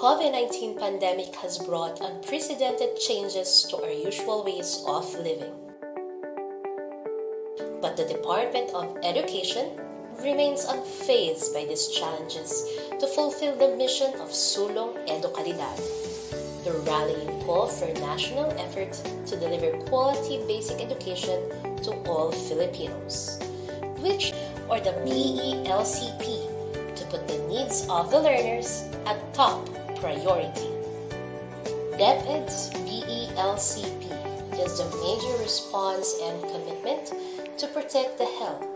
COVID-19 pandemic has brought unprecedented changes to our usual ways of living. But the Department of Education remains unfazed by these challenges to fulfill the mission of Sulong Edukalidad, the rallying call for national effort to deliver quality basic education to all Filipinos, or the BELCP, to put the needs of the learners at top priority. DepEd's BELCP is the major response and commitment to protect the health,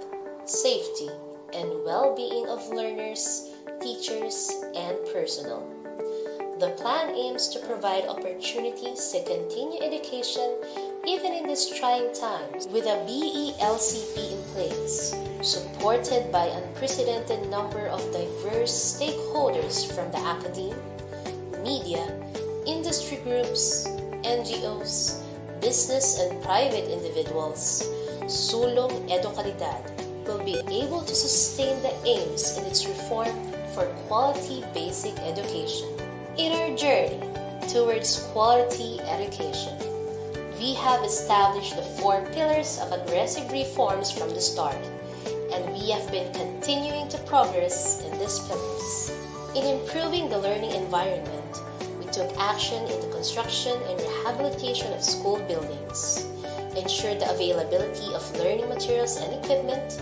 safety, and well-being of learners, teachers, and personnel. The plan aims to provide opportunities to continue education even in these trying times with a BELCP in place, supported by an unprecedented number of diverse stakeholders from the academe, media, industry groups, NGOs, business and private individuals. Sulong Edukalidad will be able to sustain the aims in its reform for quality basic education. In our journey towards quality education, we have established the 4 pillars of aggressive reforms from the start, and we have been continuing to progress in these pillars. In improving the learning environment, we took action in the construction and rehabilitation of school buildings, ensured the availability of learning materials and equipment,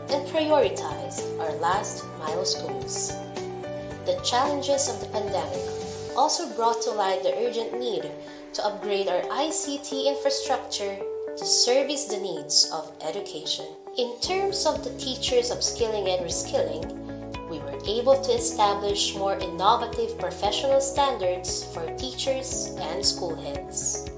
and prioritized our last mile schools. The challenges of the pandemic also brought to light the urgent need to upgrade our ICT infrastructure to service the needs of education. In terms of the teachers' upskilling and reskilling, we were able to establish more innovative professional standards for teachers and school heads.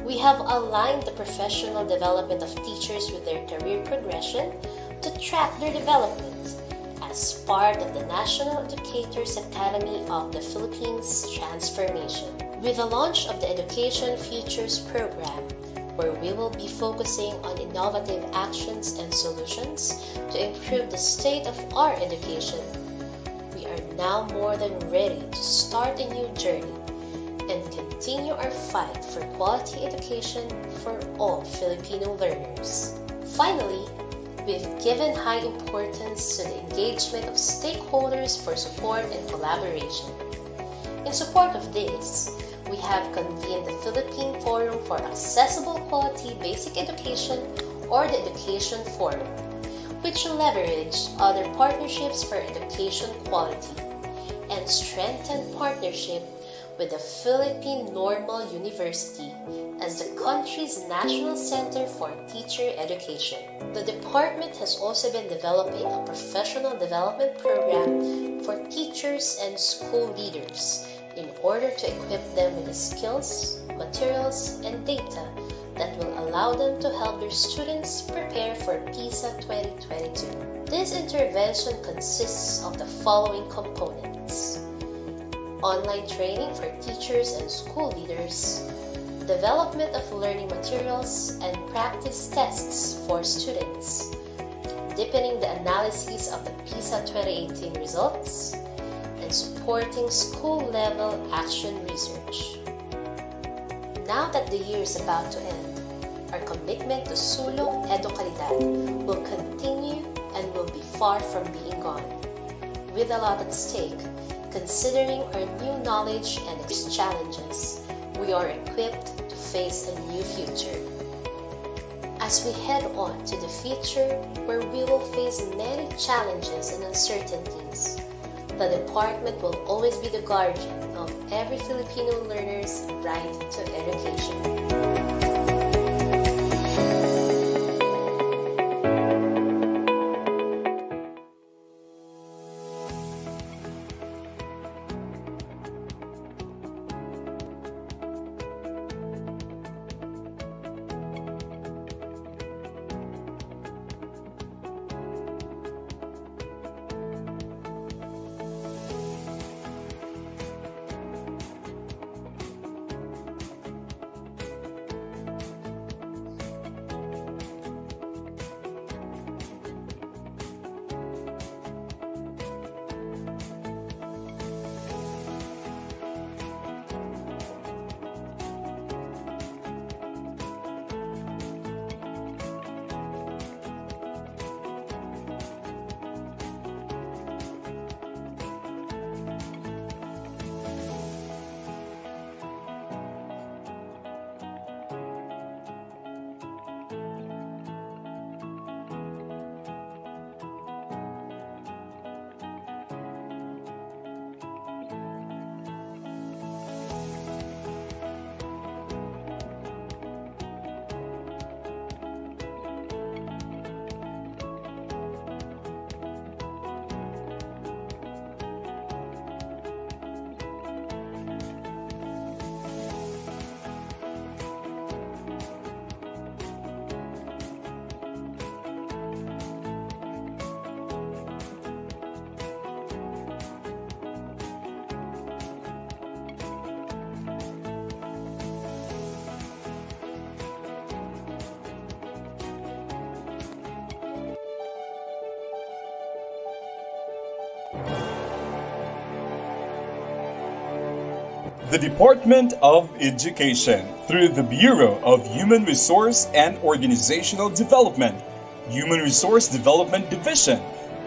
We have aligned the professional development of teachers with their career progression to track their development as part of the National Educators Academy of the Philippines transformation. With the launch of the Education Futures program, where we will be focusing on innovative actions and solutions to improve the state of our education, we are now more than ready to start a new journey and continue our fight for quality education for all Filipino learners. Finally, we've given high importance to the engagement of stakeholders for support and collaboration. In support of this, we have convened the Philippine Forum for Accessible Quality Basic Education, or the Education Forum, which will leverage other partnerships for education quality and strengthen partnership with the Philippine Normal University as the country's national center for teacher education. The department has also been developing a professional development program for teachers and school leaders in order to equip them with the skills, materials, and data that will allow them to help their students prepare for PISA 2022. This intervention consists of the following components: online training for teachers and school leaders, development of learning materials and practice tests for students, deepening the analysis of the PISA 2018 results, and supporting school-level action research. Now that the year is about to end, our commitment to Sulong Edukalidad will continue and will be far from being gone. With a lot at stake, considering our new knowledge and its challenges, we are equipped to face a new future. As we head on to the future where we will face many challenges and uncertainties, the department will always be the guardian of every Filipino learner's right to education. The Department of Education, through the Bureau of Human Resource and Organizational Development, Human Resource Development Division,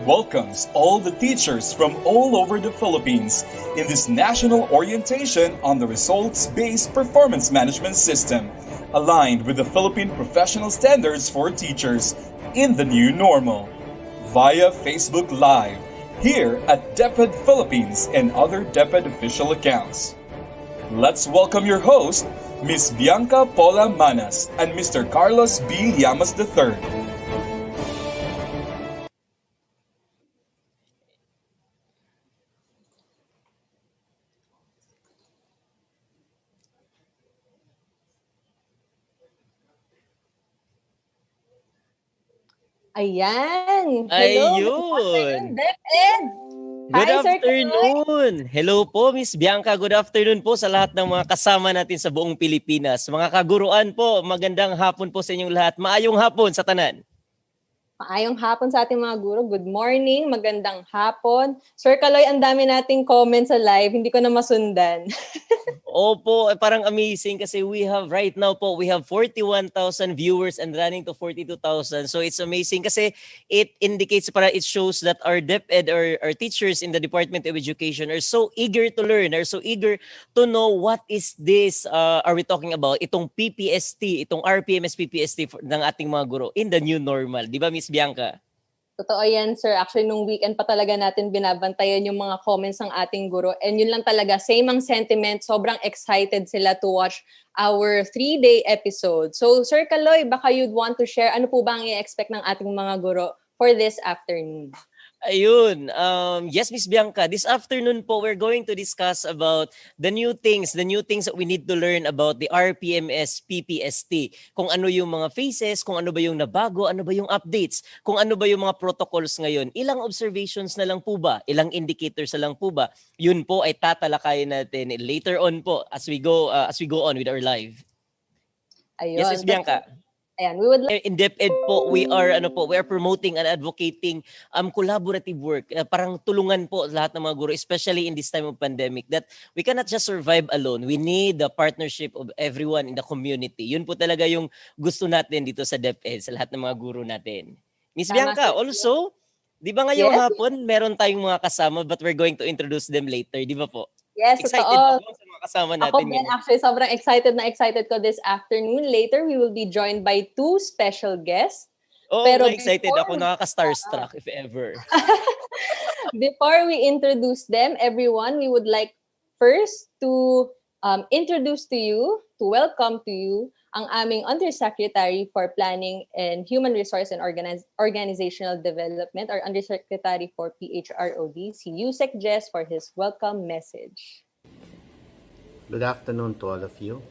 welcomes all the teachers from all over the Philippines in this national orientation on the results-based performance management system, aligned with the Philippine Professional Standards for Teachers in the new normal. Via Facebook Live, here at DepEd Philippines and other DepEd official accounts. Let's welcome your host, Ms. Bianca Paula Manas and Mr. Carlos B. Llamas III. Ayan. Hello, good Ayun. afternoon, DepEd. Good Hi, Sir Kaloy. afternoon. Hello po, Miss Bianca. Good afternoon po sa lahat ng mga kasama natin sa buong Pilipinas. Mga kaguruan po, magandang hapon po sa inyong lahat. Maayong hapon sa tanan. Maayong hapon sa ating mga guro. Good morning, magandang hapon. Sir Kaloy, ang dami nating comments sa live. Hindi ko na masundan. Opo, parang amazing kasi right now po, we have 41,000 viewers and running to 42,000. So it's amazing kasi it indicates, it shows that our DepEd or our teachers in the Department of Education are so eager to learn, are so eager to know what is this, are we talking about, itong PPST, itong RPMS PPST ng ating mga guro in the new normal. Di ba, Miss Bianca? Totoo yan, sir. Actually, nung weekend pa talaga natin binabantayan yung mga comments ng ating guro. And yun lang talaga, same ang sentiment. Sobrang excited sila to watch our 3-day episode. So, Sir Kaloy, baka you'd want to share ano po ba ang i-expect ng ating mga guro for this afternoon? Ayun. Yes, Miss Bianca. This afternoon po, we're going to discuss about the new things that we need to learn about the RPMS PPST. Kung ano yung mga phases, kung ano ba yung nabago, ano ba yung updates, kung ano ba yung mga protocols ngayon. Ilang observations na lang po ba? Ilang indicators na lang po ba? Yun po ay tatalakayin natin later on po as we go on with our live. Ayun. Yes, Miss Bianca. Ayan, we would like in DepEd po, we are promoting and advocating collaborative work. Parang tulungan po lahat ng mga guro, especially in this time of pandemic, that we cannot just survive alone. We need the partnership of everyone in the community. Yun po talaga yung gusto natin dito sa DepEd, sa lahat ng mga guro natin. Miss Bianca, also, di ba ngayong hapon, meron tayong mga kasama but we're going to introduce them later, di ba po? Yes, excited totoo. ako sa mga kasama natin. Ako din, actually, sobrang excited ko this afternoon. Later, we will be joined by 2 special guests. Oh, pero excited ako, nakaka-starstruck if ever. Before we introduce them, everyone, we would like first to introduce to you, to welcome to you, ang aming Undersecretary for Planning and Human Resource and Organizational Development, or Undersecretary for PHROD, si Yusek Jess, for his welcome message. Good afternoon to all of you.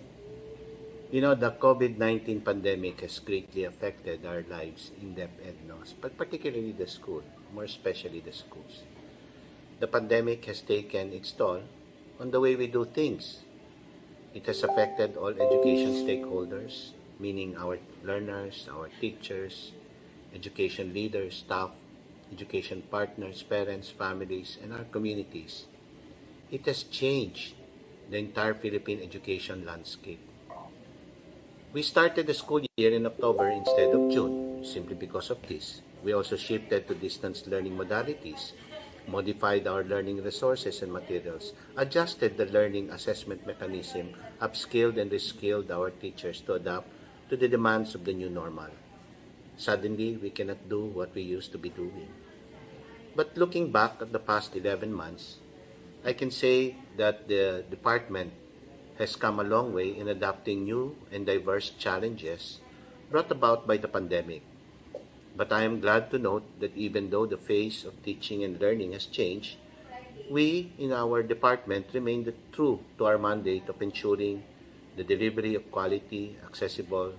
You know, the COVID-19 pandemic has greatly affected our lives in DepEd, but particularly the school, more especially the schools. The pandemic has taken its toll on the way we do things. It has affected all education stakeholders, meaning our learners, our teachers, education leaders, staff, education partners, parents, families, and our communities. It has changed the entire Philippine education landscape. We started the school year in October instead of June, simply because of this. We also shifted to distance learning modalities, modified our learning resources and materials, adjusted the learning assessment mechanism, upskilled and reskilled our teachers to adapt to the demands of the new normal. Suddenly, we cannot do what we used to be doing. But looking back at the past 11 months, I can say that the department has come a long way in adapting new and diverse challenges brought about by the pandemic. But I am glad to note that even though the phase of teaching and learning has changed, we in our department remain true to our mandate of ensuring the delivery of quality, accessible,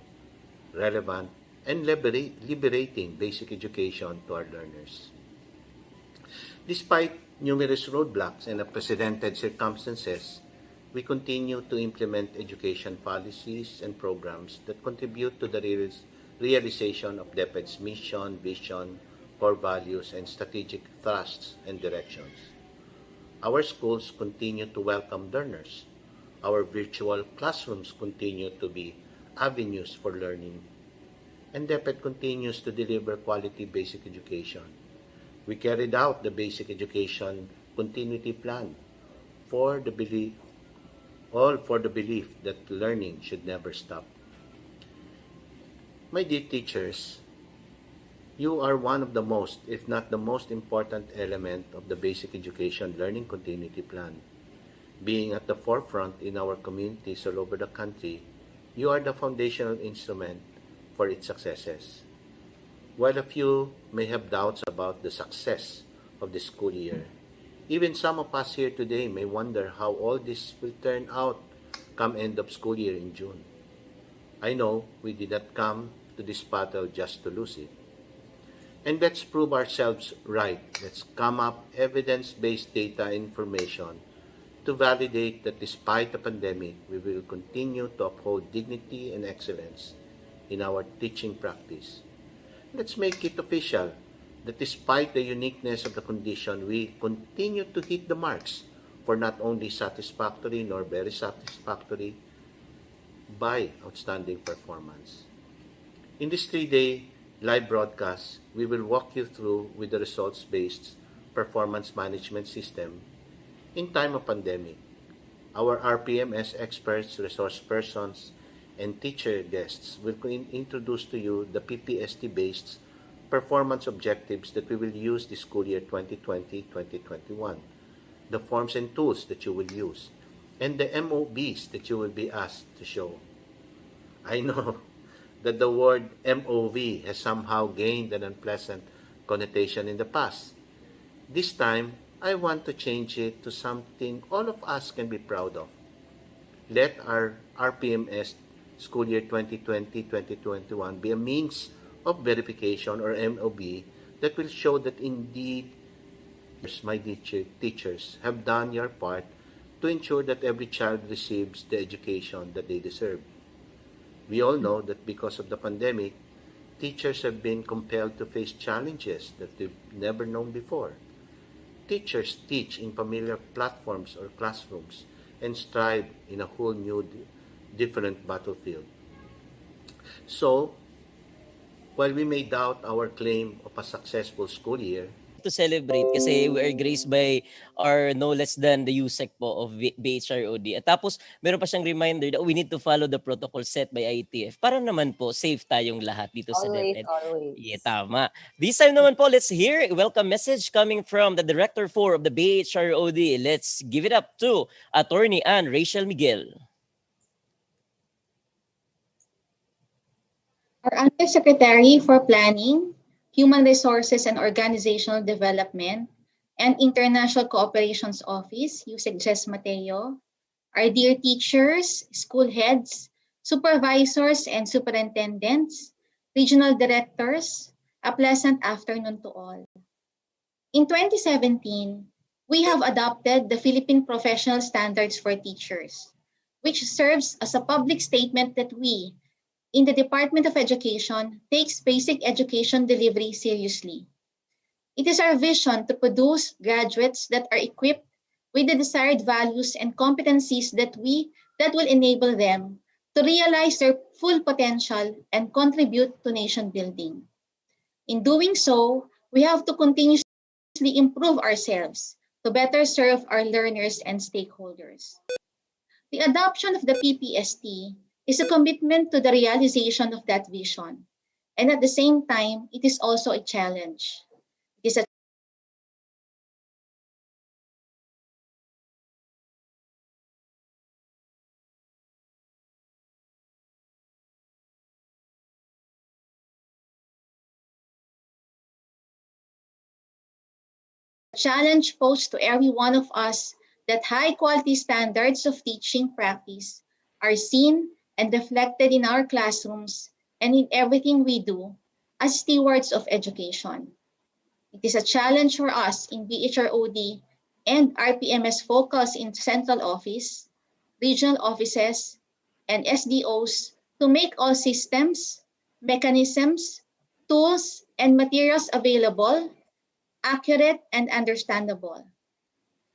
relevant, and liberating basic education to our learners. Despite numerous roadblocks and unprecedented circumstances, we continue to implement education policies and programs that contribute to the realization of DepEd's mission, vision, core values, and strategic thrusts and directions. Our schools continue to welcome learners Our virtual classrooms continue to be avenues for learning, and DepEd continues to deliver quality basic education. We carried out the basic education continuity plan for the belief, all for the belief that learning should never stop. My dear teachers, you are one of the most, if not the most important element of the basic education learning continuity plan. Being at the forefront in our communities all over the country, you are the foundational instrument for its successes. While a few may have doubts about the success of the school year, even some of us here today may wonder how all this will turn out come end of school year in June. I know we did not come to this battle just to lose it. And let's prove ourselves right. Let's come up evidence-based data information to validate that despite the pandemic, we will continue to uphold dignity and excellence in our teaching practice. Let's make it official that despite the uniqueness of the condition, we continue to hit the marks for not only satisfactory nor very satisfactory by outstanding performance. In this 3-day live broadcast, we will walk you through with the results-based performance management system in time of pandemic. Our RPMS experts, resource persons, and teacher guests will introduce to you the PPST-based performance objectives that we will use this school year 2020-2021, the forms and tools that you will use, and the MOBs that you will be asked to show. I know that the word MOV has somehow gained an unpleasant connotation in the past. This time, I want to change it to something all of us can be proud of. Let our RPMS school year 2020-2021 be a means of verification or MOB that will show that indeed my teachers have done your part to ensure that every child receives the education that they deserve. We all know that because of the pandemic, teachers have been compelled to face challenges that they've never known before. Teachers teach in familiar platforms or classrooms and strive in a whole new, different battlefield. So, while we may doubt our claim of a successful school year, to celebrate kasi we are graced by our no less than the USEC po of BHROD. At tapos, meron pa siyang reminder that we need to follow the protocol set by IETF para naman po safe tayong lahat dito sa Always, DepEd. always. Yeah, tama. This time naman po, let's hear a welcome message coming from the Director 4 of the BHROD. Let's give it up to Attorney Ann Rachel Miguel. Our Undersecretary for Planning, Human Resources and Organizational Development, and International Cooperations Office, Yusek Jess Mateo, our dear teachers, school heads, supervisors and superintendents, regional directors, a pleasant afternoon to all. In 2017, we have adopted the Philippine Professional Standards for Teachers, which serves as a public statement that we, in the Department of Education, takes basic education delivery seriously. It is our vision to produce graduates that are equipped with the desired values and competencies that will enable them to realize their full potential and contribute to nation building. In doing so, we have to continuously improve ourselves to better serve our learners and stakeholders. The adoption of the PPST is a commitment to the realization of that vision. And at the same time, it is also a challenge. It is a challenge posed to every one of us that high-quality standards of teaching practice are seen and reflected in our classrooms and in everything we do as stewards of education. It is a challenge for us in BHROD and RPMS focus in central office, regional offices, and SDOs to make all systems, mechanisms, tools, and materials available, accurate, and understandable.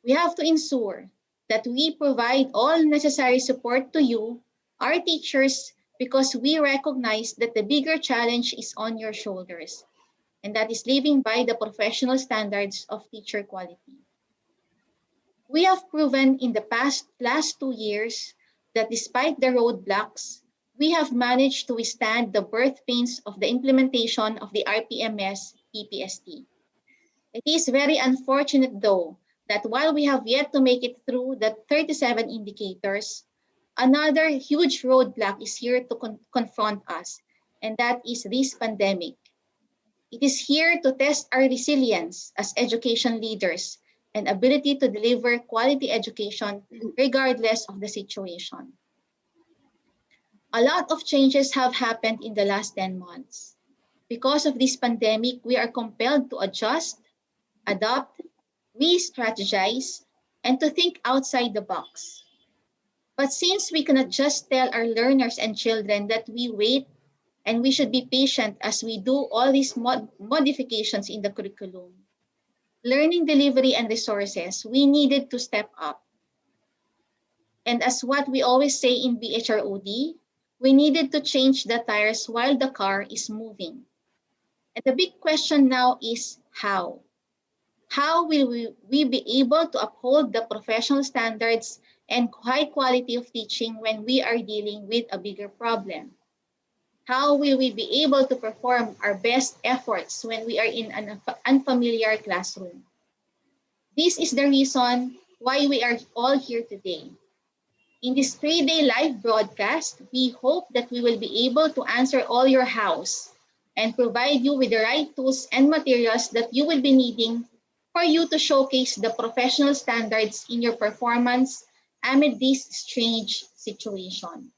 We have to ensure that we provide all necessary support to you, our teachers, because we recognize that the bigger challenge is on your shoulders, and that is living by the professional standards of teacher quality. We have proven in the last 2 years that despite the roadblocks, we have managed to withstand the birth pains of the implementation of the RPMS PPST. It is very unfortunate, though, that while we have yet to make it through the 37 indicators, another huge roadblock is here to confront us, and that is this pandemic. It is here to test our resilience as education leaders and ability to deliver quality education regardless of the situation. A lot of changes have happened in the last 10 months. Because of this pandemic, we are compelled to adjust, adapt, re-strategize, and to think outside the box. But since we cannot just tell our learners and children that we wait and we should be patient as we do all these modifications in the curriculum, learning delivery and resources, we needed to step up. And as what we always say in BHROD, we needed to change the tires while the car is moving. And the big question now is how? How will we be able to uphold the professional standards and high quality of teaching when we are dealing with a bigger problem? How will we be able to perform our best efforts when we are in an unfamiliar classroom? This is the reason why we are all here today. In this 3-day live broadcast, we hope that we will be able to answer all your hows and provide you with the right tools and materials that you will be needing for you to showcase the professional standards in your performance amid this strange situation.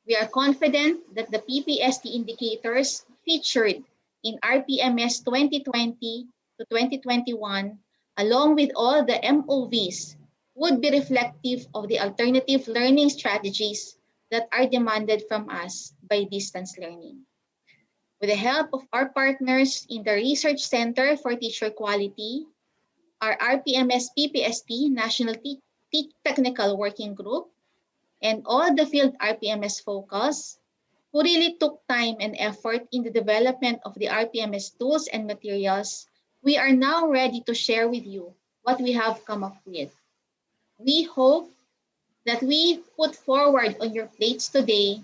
We are confident that the PPST indicators featured in RPMS 2020 to 2021, along with all the MOVs, would be reflective of the alternative learning strategies that are demanded from us by distance learning. With the help of our partners in the Research Center for Teacher Quality, our RPMS PPST National Technical Working Group, and all the field RPMS focus, who really took time and effort in the development of the RPMS tools and materials, we are now ready to share with you what we have come up with. We hope that we put forward on your plates today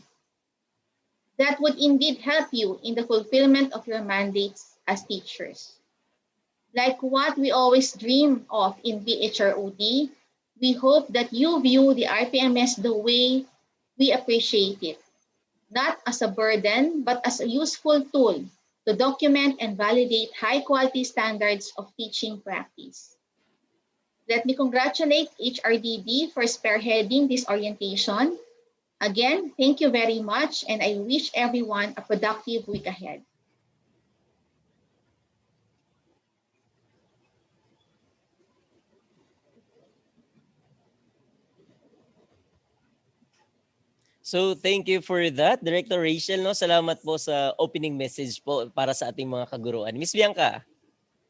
that would indeed help you in the fulfillment of your mandates as teachers. Like what we always dream of in BHROD, we hope that you view the RPMS the way we appreciate it, not as a burden, but as a useful tool to document and validate high-quality standards of teaching practice. Let me congratulate HRDD for spearheading this orientation. Again, thank you very much, and I wish everyone a productive week ahead. So thank you for that, Director Rachel. No? Salamat po sa opening message po para sa ating mga kaguruan. Miss Bianca.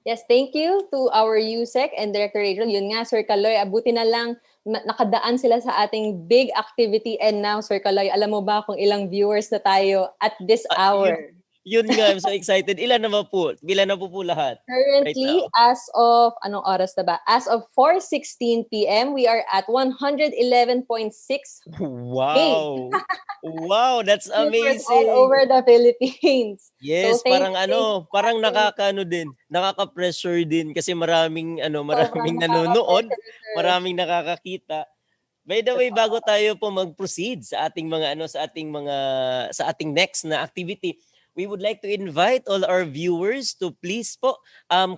Yes, thank you to our USEC and Director Rachel. Yun nga, Sir Kaloy, abuti na lang nakadaan sila sa ating big activity. And now, Sir Kaloy, alam mo ba kung ilang viewers na tayo at this hour? Yun nga, I'm so excited. Ilan na ba po? Ilan na po lahat? Currently, right as of, anong oras na ba? As of 4:16 p.m., we are at 111.6. Wow! Wow, that's Viewers amazing. all over the Philippines. Yes, So, parang nakaka-pressure din kasi maraming nanonood, maraming nakakakita. By the way, bago tayo po mag-proceed sa ating sa ating next na activity, we would like to invite all our viewers to please po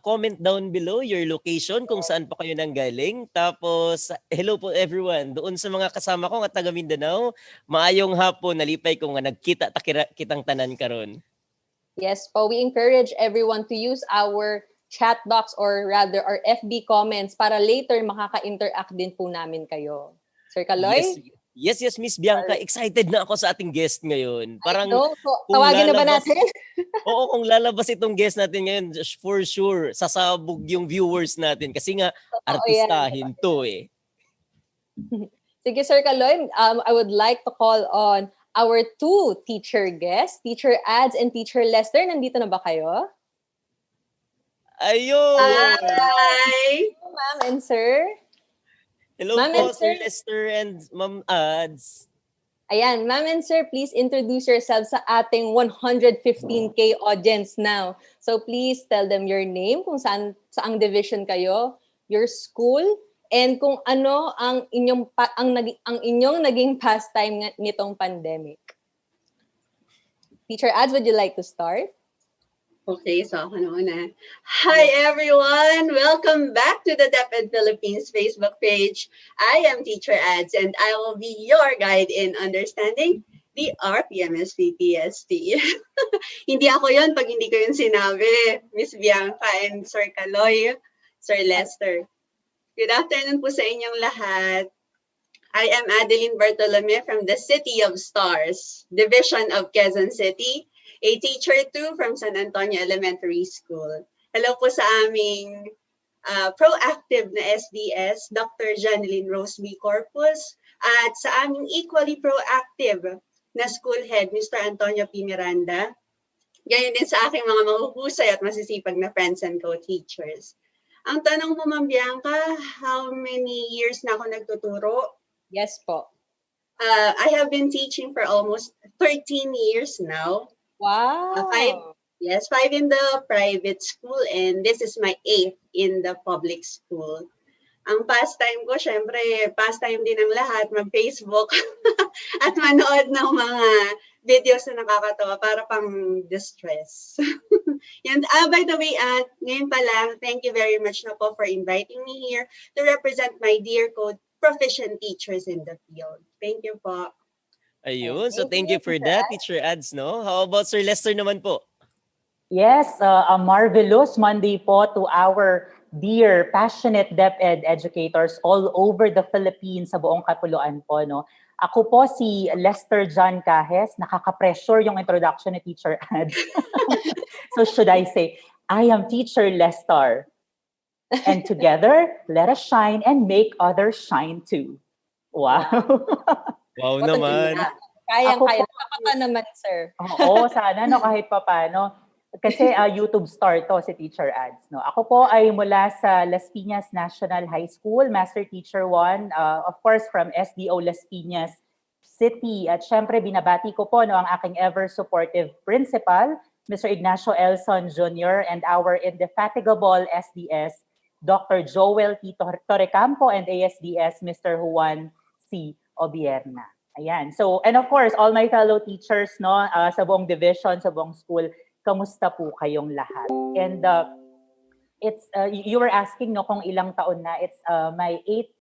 comment down below your location kung saan pa kayo nanggaling. Tapos, hello po everyone. Doon sa mga kasama ko nga taga Mindanao, maayong hapon, nalipay ko nga nagkita kitang tanan karon. Yes po, we encourage everyone to use our chat box or rather our FB comments para later makaka-interact din po namin kayo. Sir Kaloy? Yes, Miss Bianca. Excited na ako sa ating guest ngayon. Parang tawagin na ba natin? Oo, kung lalabas itong guest natin ngayon, for sure, sasabog yung viewers natin. Kasi nga, artistahin to eh. Sige, Sir Kaloy, I would like to call on our two teacher guests, Teacher Ads and Teacher Lester. Nandito na ba kayo? Ayun! Hi! Ma'am and Sir. Hello Ma'am po, and Sir sir. Lester and Ma'am Ads. Ayan, Ma'am and Sir, please introduce yourselves sa ating 115K audience now. So please tell them your name, kung saang division kayo, your school, and kung ano ang inyong naging pastime nitong pandemic. Teacher Ads, would you like to start? Okay, so ako na una. Hi everyone! Welcome back to the DepEd Philippines Facebook page. I am Teacher Ads and I will be your guide in understanding the RPMSPPST. Hindi ako yon pag hindi ko yun sinabi. Miss Bianca and Sir Kaloy, Sir Lester. Good afternoon po sa inyong lahat. I am Adeline Bartolome from the City of Stars, Division of Quezon City, a teacher too from San Antonio Elementary School. Hello po sa aming proactive na SDS, Dr. Janeline Rose B. Corpus, at sa aming equally proactive na school head, Mr. Antonio P. Miranda. Gayon din sa aking mga mahuhusay at masisipag na friends and co-teachers. Ang tanong mo, Ma'am Bianca, how many years na ako nagtuturo? Yes po. I have been teaching for almost 13 years now. Wow. 5 in the private school and this is my 8th in the public school. Ang pastime ko, syempre, pastime din ng lahat, mag-Facebook at manood ng mga videos na nakakatawa para pang distress. And by the way, ngayon pa lang, thank you very much na po for inviting me here to represent my dear proficient teachers in the field. Thank you po. Ayun, so thank you for that, Teacher Ads, no? How about Sir Lester naman po? Yes, a marvelous Monday po to our dear, passionate DepEd educators all over the Philippines sa buong kapuluan po, no? Ako po si Lester John Cajes, nakaka-pressure yung introduction ni Teacher Ads. So should I say, I am Teacher Lester. And together, let us shine and make others shine too. Wow. Wow naman. Kaya-kaya. Kapata naman, sir. Oo, sana no, kahit pa paano. Kasi YouTube star to si Teacher Ads. No? Ako po ay mula sa Las Piñas National High School, Master Teacher 1, of course from SDO Las Piñas City. At syempre binabati ko po no, ang aking ever supportive principal, Mr. Ignacio Elson Jr. and our indefatigable SDS, Dr. Joel T. Torrecampo and ASDS, Mr. Juan C. Obierna. Ayan. So, and of course, all my fellow teachers no, sa buong division, sa buong school, kamusta po kayong lahat? And it's you were asking no kung ilang taon na. It's my 8th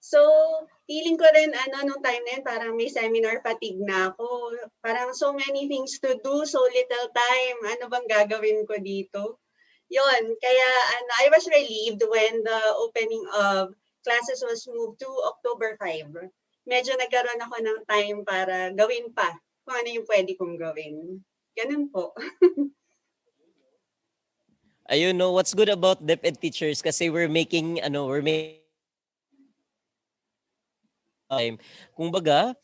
So, feeling ko rin, nung time na yun, parang may seminar fatigue na ako. Parang so many things to do, so little time. Ano bang gagawin ko dito? Yun, kaya I was relieved when the opening of classes was moved to October 5. Medyo nagkaroon ako ng time para gawin pa kung ano yung pwede kong gawin. Ganun po. Ayun, no, what's good about DepEd teachers kasi we're making time. Kumbaga,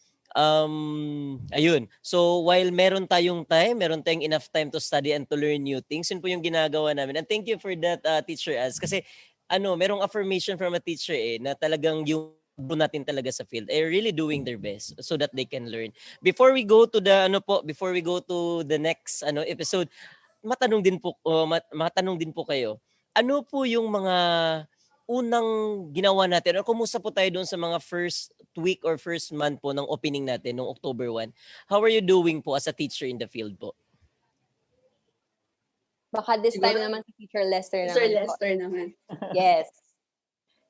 ayun. So, while meron tayong time, meron tayong enough time to study and to learn new things, yun po yung ginagawa namin. And thank you for that, Teacher Az. Kasi, merong affirmation from a teacher na talagang yung do natin talaga sa field ay really doing their best so that they can learn. Before we go to the before we go to the next episode, matanong din po kayo. Ano po yung mga unang ginawa natin or kumusta po tayo doon sa mga first week or first month po ng opening natin noong October 1? How are you doing po as a teacher in the field po? Baka this time Siguro, naman si Teacher Lester Sir naman po. Lester naman. Yes.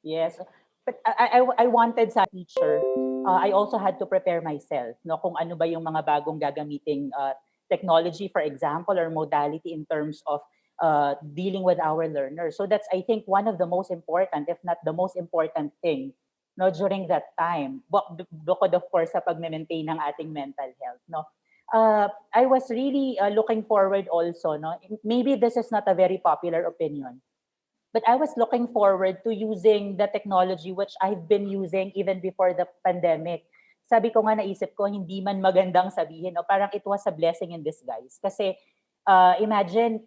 Yes. But I wanted sa teacher, I also had to prepare myself, no, kung ano ba yung mga bagong gagamiting technology, for example, or modality in terms of dealing with our learners. So that's, I think, one of the most important, if not the most important thing, no, during that time. Bukod, of course, sa pag-maintain ng ating mental health, no. I was really looking forward also, no. Maybe this is not a very popular opinion, but I was looking forward to using the technology which I've been using even before the pandemic. Sabi ko nga, naisip ko, hindi man magandang sabihin, o parang it was a blessing in disguise. Kasi imagine,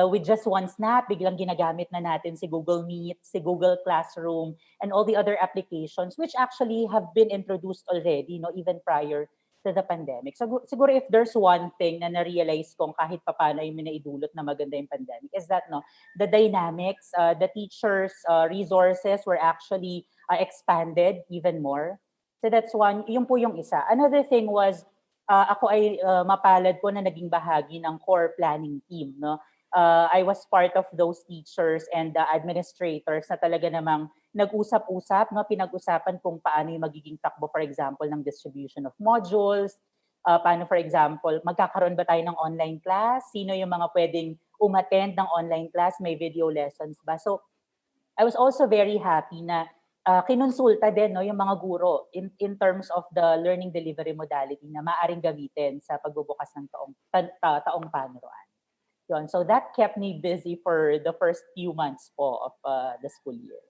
with just one snap, biglang ginagamit na natin si Google Meet, si Google Classroom, and all the other applications which actually have been introduced already, no, even prior to the pandemic. So, siguro if there's one thing na na-realize kong kahit papaano yung naidulot na maganda yung pandemic is that, no, the dynamics, the teachers' resources were actually expanded even more. So that's one, yun po yung isa. Another thing was, ako ay mapalad po na naging bahagi ng core planning team, no. I was part of those teachers and administrators na talaga namang nag-usap-usap, no, pinag-usapan kung paano yung magiging takbo, for example, ng distribution of modules, paano, for example, magkakaroon ba tayo ng online class, sino yung mga pwedeng umattend ng online class, may video lessons ba. So I was also very happy na kinonsulta din, no, yung mga guro in terms of the learning delivery modality na maaring gamitin sa pagbubukas ng taong panuruan. Yun. So that kept me busy for the first few months po of the school year.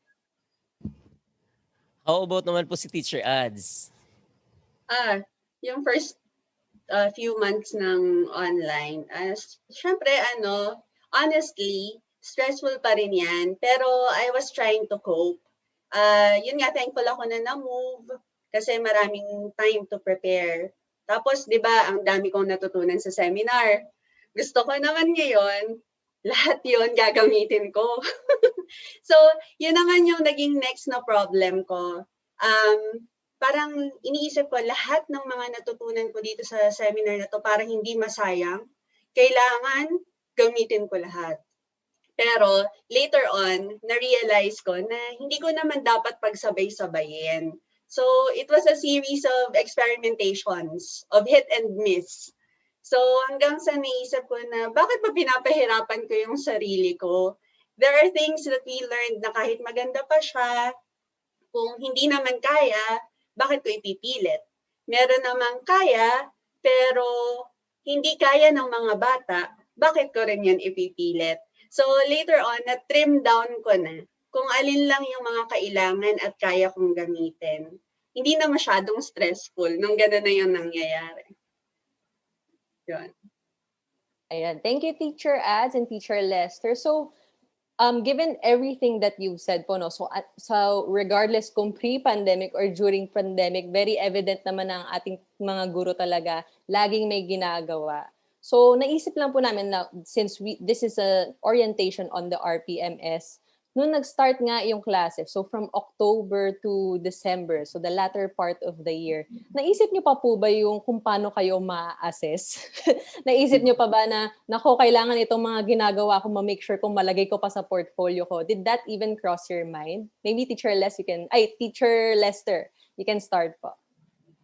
How about naman po si Teacher Ads? Yung first few months ng online, syempre honestly, stressful pa rin yan. Pero I was trying to cope. Yun nga, thankful ako na na-move kasi maraming time to prepare. Tapos, di ba, ang dami kong natutunan sa seminar. Gusto ko naman ngayon, lahat yun gagamitin ko. So, yun naman yung naging next na problem ko. Parang iniisip ko lahat ng mga natutunan ko dito sa seminar na to para hindi masayang, kailangan gamitin ko lahat. Pero later on, na-realize ko na hindi ko naman dapat pagsabay-sabayin. So, it was a series of experimentations, of hit and miss. So, hanggang sa naisip ko na, bakit ba pinapahirapan ko yung sarili ko? There are things that we learned na kahit maganda pa siya, kung hindi naman kaya, bakit ko ipipilit? Meron namang kaya, pero hindi kaya ng mga bata, bakit ko rin yan ipipilit? So later on, na-trim down ko na kung alin lang yung mga kailangan at kaya kong gamitin. Hindi na masyadong stressful nung gano'n na yung nangyayari. Yun. Ayan. Thank you, Teacher Ads and Teacher Lester. So, given everything that you've said po, no, so regardless kung pre-pandemic or during pandemic, very evident naman ang ating mga guro talaga, laging may ginagawa. So, naisip lang po namin na since this is a orientation on the RPMS, nung nag-start nga yung classes, so from October to December, so the latter part of the year, naisip niyo pa po ba yung kung paano kayo ma-assess? Naisip niyo pa ba na, nako, kailangan itong mga ginagawa ko ma-make sure kung malagay ko pa sa portfolio ko? Did that even cross your mind? Maybe Teacher Teacher Lester, you can start po.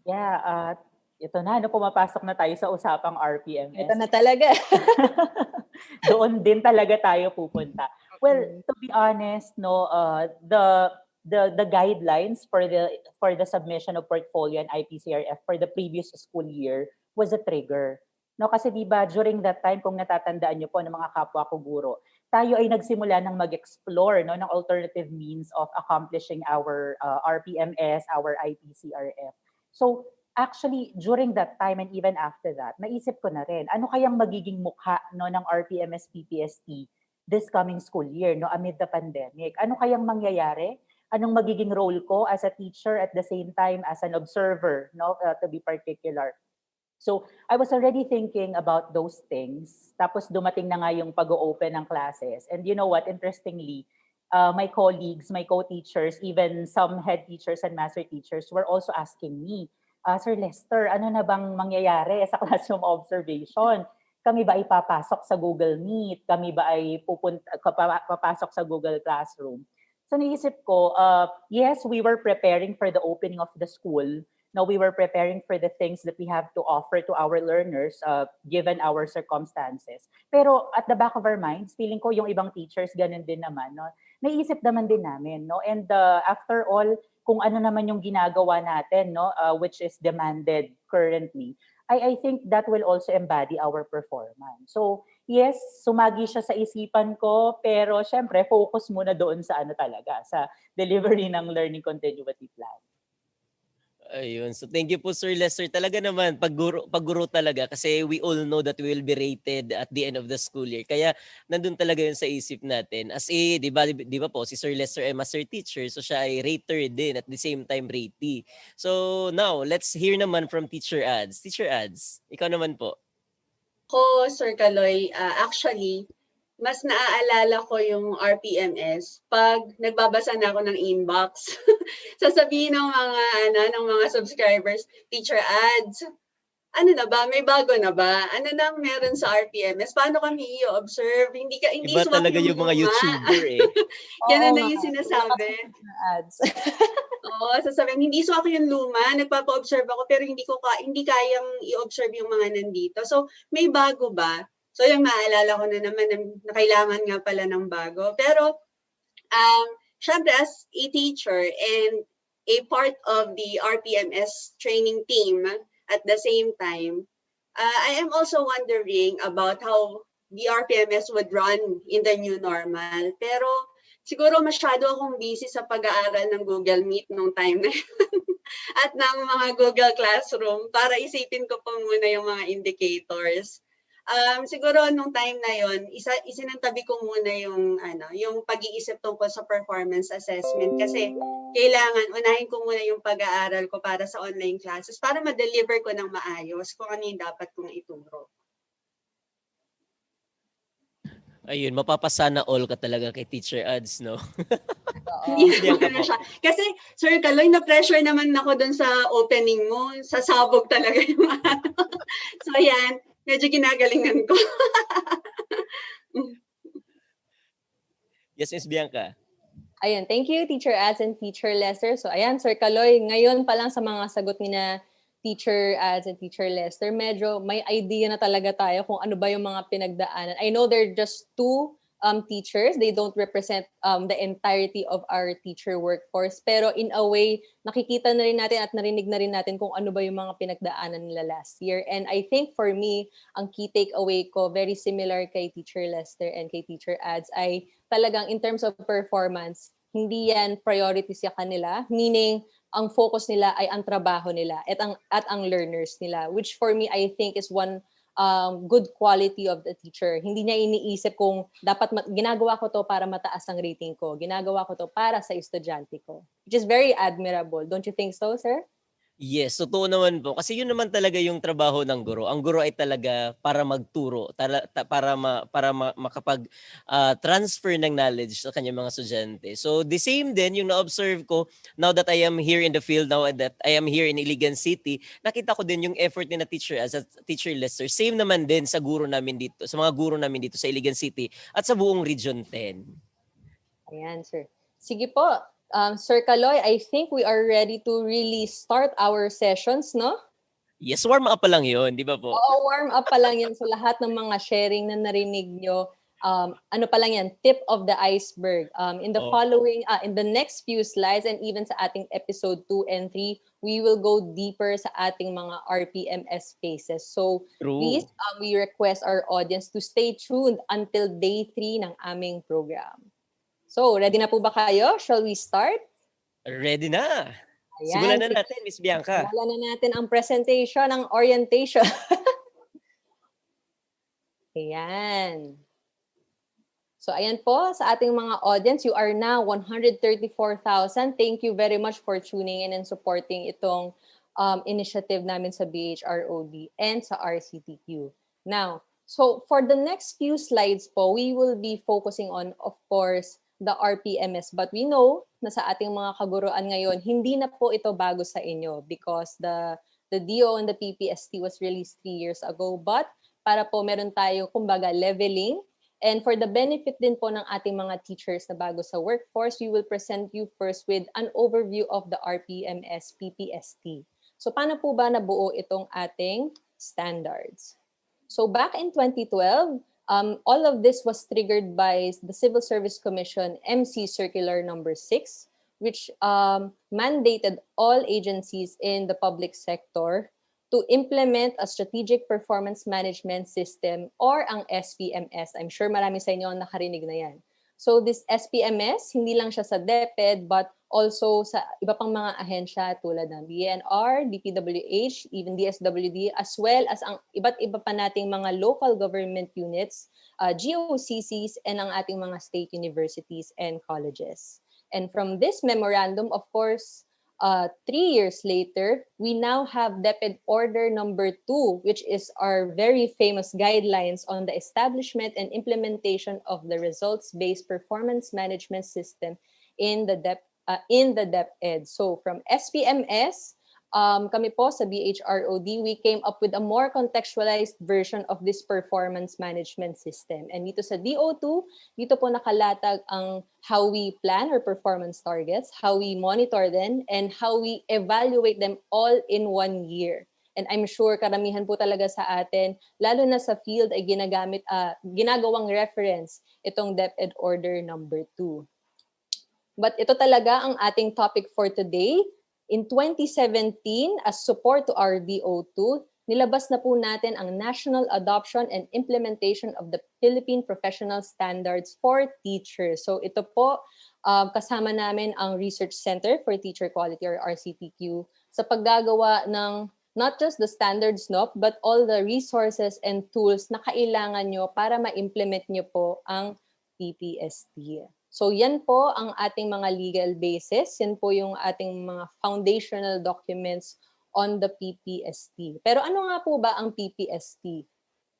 Yeah, ito na, pumapasok na tayo sa usapang RPMS. Ito na talaga. Doon din talaga tayo pupunta. Well, to be honest, no, the guidelines for the submission of portfolio and IPCRF for the previous school year was a trigger. No, kasi di ba during that time, kung natatandaan niyo po ng mga kapwa ko guro, tayo ay nagsimula ng mag-explore, no, ng alternative means of accomplishing our RPMS, our IPCRF. So actually, during that time and even after that, naisip ko na rin, ano kayang magiging mukha, no, ng RPMS PPST this coming school year, no, amid the pandemic? Ano kayang mangyayari? anong magiging role ko as a teacher at the same time as an observer, no, to be particular. So I was already thinking about those things. Tapos dumating na nga yung pag-open ng classes. And you know what, interestingly, my colleagues, my co-teachers, even some head teachers and master teachers were also asking me, Sir Lester, ano na bang mangyayari sa classroom observation? Kami ba ay papasok sa Google Meet? Kami ba ay papasok sa Google Classroom? So naisip ko, yes, we were preparing for the opening of the school. Now, we were preparing for the things that we have to offer to our learners given our circumstances. Pero at the back of our minds, feeling ko yung ibang teachers, ganun din naman. No? Naisip naman din namin. No? And after all, kung ano naman yung ginagawa natin, no? Which is demanded currently, I think that will also embody our performance. So, yes, sumagi siya sa isipan ko, pero syempre, focus muna doon sa ano talaga, sa delivery ng learning continuity plan. Ayun. So thank you po Sir Lester. Talaga naman pagguro talaga kasi we all know that we will be rated at the end of the school year. Kaya nandun talaga yun sa isip natin. As di ba po si Sir Lester ay master teacher, so siya ay rater din at the same time ratee. So now, let's hear naman from Teacher Ads. Teacher Ads, ikaw naman po. Ako, Sir Kaloy, actually, mas naaalala ko yung RPMS pag nagbabasa na ako ng inbox. Sasabihin ng mga subscribers, Teacher Ads, ano na ba? May bago na ba? Ano nang meron sa RPMS? Paano kami i-observe? Hindi Iba talaga yung mga YouTuber eh. Ganun na yung sinasabi. Ads. Oo, sasabihin, hindi so ako yung luma, nagpapa-observe ako pero hindi kayang i-observe yung mga nandito. So, may bago ba? So, yung maalala ko na naman na kailangan nga pala ng bago. Pero, syempre as a teacher and a part of the RPMS training team at the same time, I am also wondering about how the RPMS would run in the new normal. Pero, siguro masyado akong busy sa pag-aaral ng Google Meet nung time na yun at ng mga Google Classroom para isipin ko pa muna yung mga indicators. Siguro nung time na yon, isinantabi ko muna yung pag-iisip tungkol sa performance assessment kasi kailangan unahin ko muna yung pag-aaral ko para sa online classes para ma-deliver ko ng maayos kung ano yung dapat kong ituro. Ayun, mapapasana all ka talaga kay Teacher Ads, no? Hindi naman siya. Kasi, Sir Kaloy, na-pressure naman ako dun sa opening mo. Sasabog talaga yung So, yan. Medyo ginagalingan ko. Yes, Miss Bianca. Ayan, thank you, Teacher Ads and Teacher Lester. So, ayan, Sir Kaloy, ngayon pa lang sa mga sagot ni na Teacher Ads and Teacher Lester, medyo may idea na talaga tayo kung ano ba yung mga pinagdaanan. I know they're just two teachers. They don't represent the entirety of our teacher workforce. Pero in a way, nakikita na rin natin at narinig na rin natin kung ano ba yung mga pinagdaanan nila last year. And I think for me, ang key takeaway ko, very similar kay Teacher Lester and kay Teacher Ads, ay talagang in terms of performance, hindi yan priority sa kanila. Meaning, ang focus nila ay ang trabaho nila at ang learners nila. Which for me, I think is one good quality of the teacher. Hindi niya iniisip kung dapat ginagawa ko to para mataas ang rating ko. Ginagawa ko to para sa estudyante ko. Which is very admirable. Don't you think so, sir? Yes, totoo naman po. Kasi yun naman talaga yung trabaho ng guro. Ang guro ay talaga para magturo, para makapag-transfer ng knowledge sa kanyang mga estudyante. So the same din yung na-observe ko now that I am here in the field, now that I am here in Iligan City, nakita ko din yung effort ni na teacher as a Teacher Lester. Same naman din sa guro namin dito, sa mga guro namin dito sa Iligan City at sa buong Region 10. Ayan, sir. Sige po. Sir Kaloy, I think we are ready to really start our sessions, no? Yes, warm up pa lang yun, di ba po? Oo, warm up pa lang yan. So lahat ng mga sharing na narinig nyo, ano pa lang yan, tip of the iceberg. In the next few slides and even sa ating episode 2 and 3, we will go deeper sa ating mga RPMS phases. So please, we request our audience to stay tuned until day 3 ng aming program. So, ready na po ba kayo? Shall we start? Ready na. Ayan. Simulan na natin, Miss Bianca. Simulan na natin ang presentation, ang orientation. Ayan. So ayan po, sa ating mga audience, you are now 134,000. Thank you very much for tuning in and supporting itong initiative namin sa BHROD and sa RCTQ. Now, so for the next few slides po, we will be focusing on, of course, the RPMS. But we know na sa ating mga kaguruan ngayon, hindi na po ito bago sa inyo because the DO and the PPST was released 3 years ago. But para po meron tayo, kumbaga, leveling. And for the benefit din po ng ating mga teachers na bago sa workforce, we will present you first with an overview of the RPMS PPST. So paano po ba nabuo itong ating standards? So back in 2012, all of this was triggered by the Civil Service Commission MC Circular number 6, which mandated all agencies in the public sector to implement a strategic performance management system or ang SPMS. I'm sure marami sa inyo ang nakarinig na yan. So this SPMS, hindi lang siya sa DepEd but also sa iba pang mga ahensya tulad ng DNR, DPWH, even DSWD, as well as ang iba't iba pa nating mga local government units, GOCCs, and ang ating mga state universities and colleges. And from this memorandum, of course, 3 years later, we now have DepEd Order number 2, which is our very famous guidelines on the establishment and implementation of the results-based performance management system in the DepEd. So from SPMS, kami po sa BHROD, we came up with a more contextualized version of this performance management system. And dito sa DO2, dito po nakalatag ang how we plan our performance targets, how we monitor them, and how we evaluate them all in 1 year. And I'm sure karamihan po talaga sa atin, lalo na sa field ay ginagawang reference itong DepEd Order number 2. But ito talaga ang ating topic for today. In 2017, as support to our DO2, nilabas na po natin ang National Adoption and Implementation of the Philippine Professional Standards for Teachers. So ito po, kasama namin ang Research Center for Teacher Quality or RCTQ sa paggagawa ng not just the standards, no, but all the resources and tools na kailangan nyo para ma-implement nyo po ang PPST. So yan po ang ating mga legal basis. Yan po yung ating mga foundational documents on the PPST. Pero ano nga po ba ang PPST?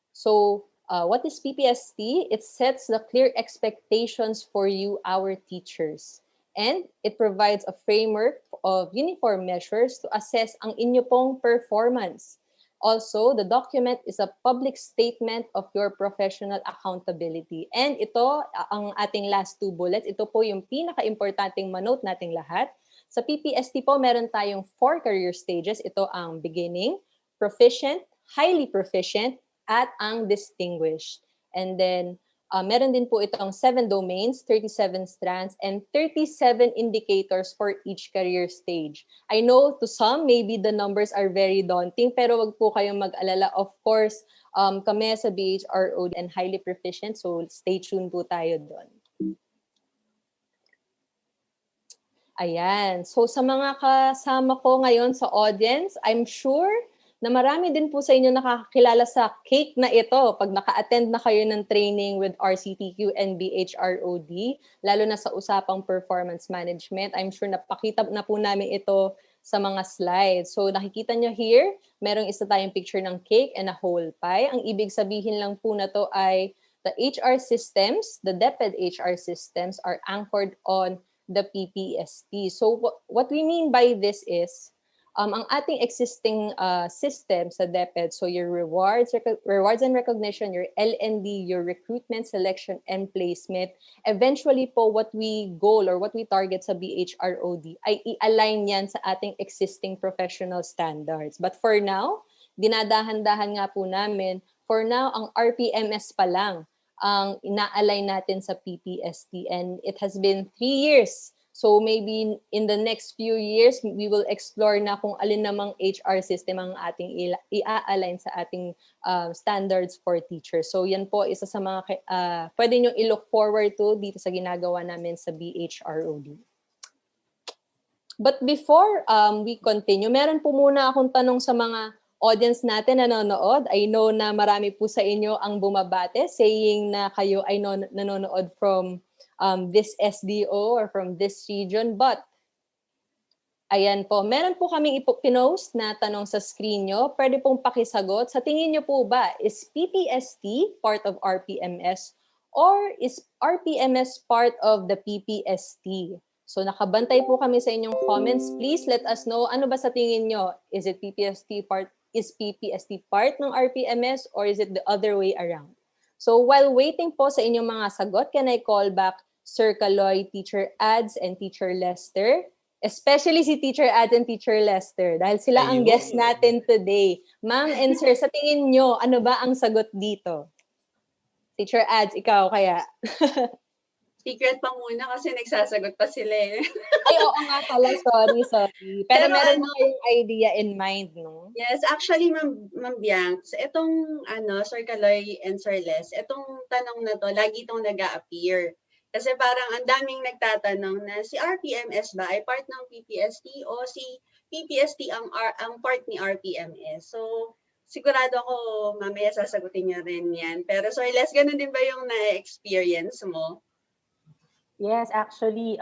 So what is PPST? It sets the clear expectations for you, our teachers. And it provides a framework of uniform measures to assess ang inyo pong performance. Also, the document is a public statement of your professional accountability. And ito, ang ating last 2 bullets, ito po yung pinaka-importanting manote nating lahat. Sa PPST po, meron tayong 4 career stages. Ito ang beginning, proficient, highly proficient, at ang distinguished. And then, meron din po itong 7 domains, 37 strands, and 37 indicators for each career stage. I know to some, maybe the numbers are very daunting, pero wag po kayong mag-alala. Of course, kami sa BHRO and highly proficient, so stay tuned po tayo doon. Ayan. So sa mga kasama ko ngayon sa audience, I'm sure na marami din po sa inyo nakakakilala sa cake na ito pag naka-attend na kayo ng training with RCTQ and BHROD, lalo na sa usapang performance management. I'm sure napakita na po namin ito sa mga slides. So nakikita nyo here, merong isa tayong picture ng cake and a whole pie. Ang ibig sabihin lang po na to ay the HR systems, the DepEd HR systems are anchored on the PPST. So what we mean by this is, ang ating existing system sa DepEd, so your rewards and recognition, your L&D, your recruitment, selection, and placement, eventually po what we goal or what we target sa BHROD ay i-align yan sa ating existing professional standards. But for now, dinadahan-dahan nga po namin, for now, ang RPMS pa lang ang ina-align natin sa PPST, and it has been 3 years. So maybe in the next few years, we will explore na kung alin namang HR system ang ating i-align sa ating standards for teachers. So yan po, isa sa mga pwede nyo i-look forward to dito sa ginagawa namin sa BHROD. But before we continue, meron po muna akong tanong sa mga audience natin nanonood. I know na marami po sa inyo ang bumabate saying na kayo ay nanonood from this SDO or from this region. But, ayan po, meron po kaming pinost na tanong sa screen nyo. Pwede pong pakisagot. Sa tingin nyo po ba, is PPST part of RPMS or is RPMS part of the PPST? So nakabantay po kami sa inyong comments. Please let us know, ano ba sa tingin nyo? Is PPST part ng RPMS or is it the other way around? So while waiting po sa inyong mga sagot, can I call back Sir Kaloy, Teacher Ads, and Teacher Lester? Especially si Teacher Ads and Teacher Lester dahil sila ang guest natin today. Ma'am and Sir, sa tingin nyo, ano ba ang sagot dito? Teacher Ads, ikaw kaya? Secret pa muna kasi nagsasagot pa sila eh. Ay, oo nga pala. Sorry. Pero meron mo kayong idea in mind, no? Yes, actually, Ma'am Bianx, itong Sir Kaloy and Sir Les, itong tanong na to, lagi itong nag-a-appear. Kasi parang ang daming nagtatanong na si RPMS ba ay part ng PPST o si PPST ang part ni RPMS. So, sigurado ako mamaya sasagutin niya rin yan. Pero Sir Les, ganun din ba yung na-experience mo? Yes, actually,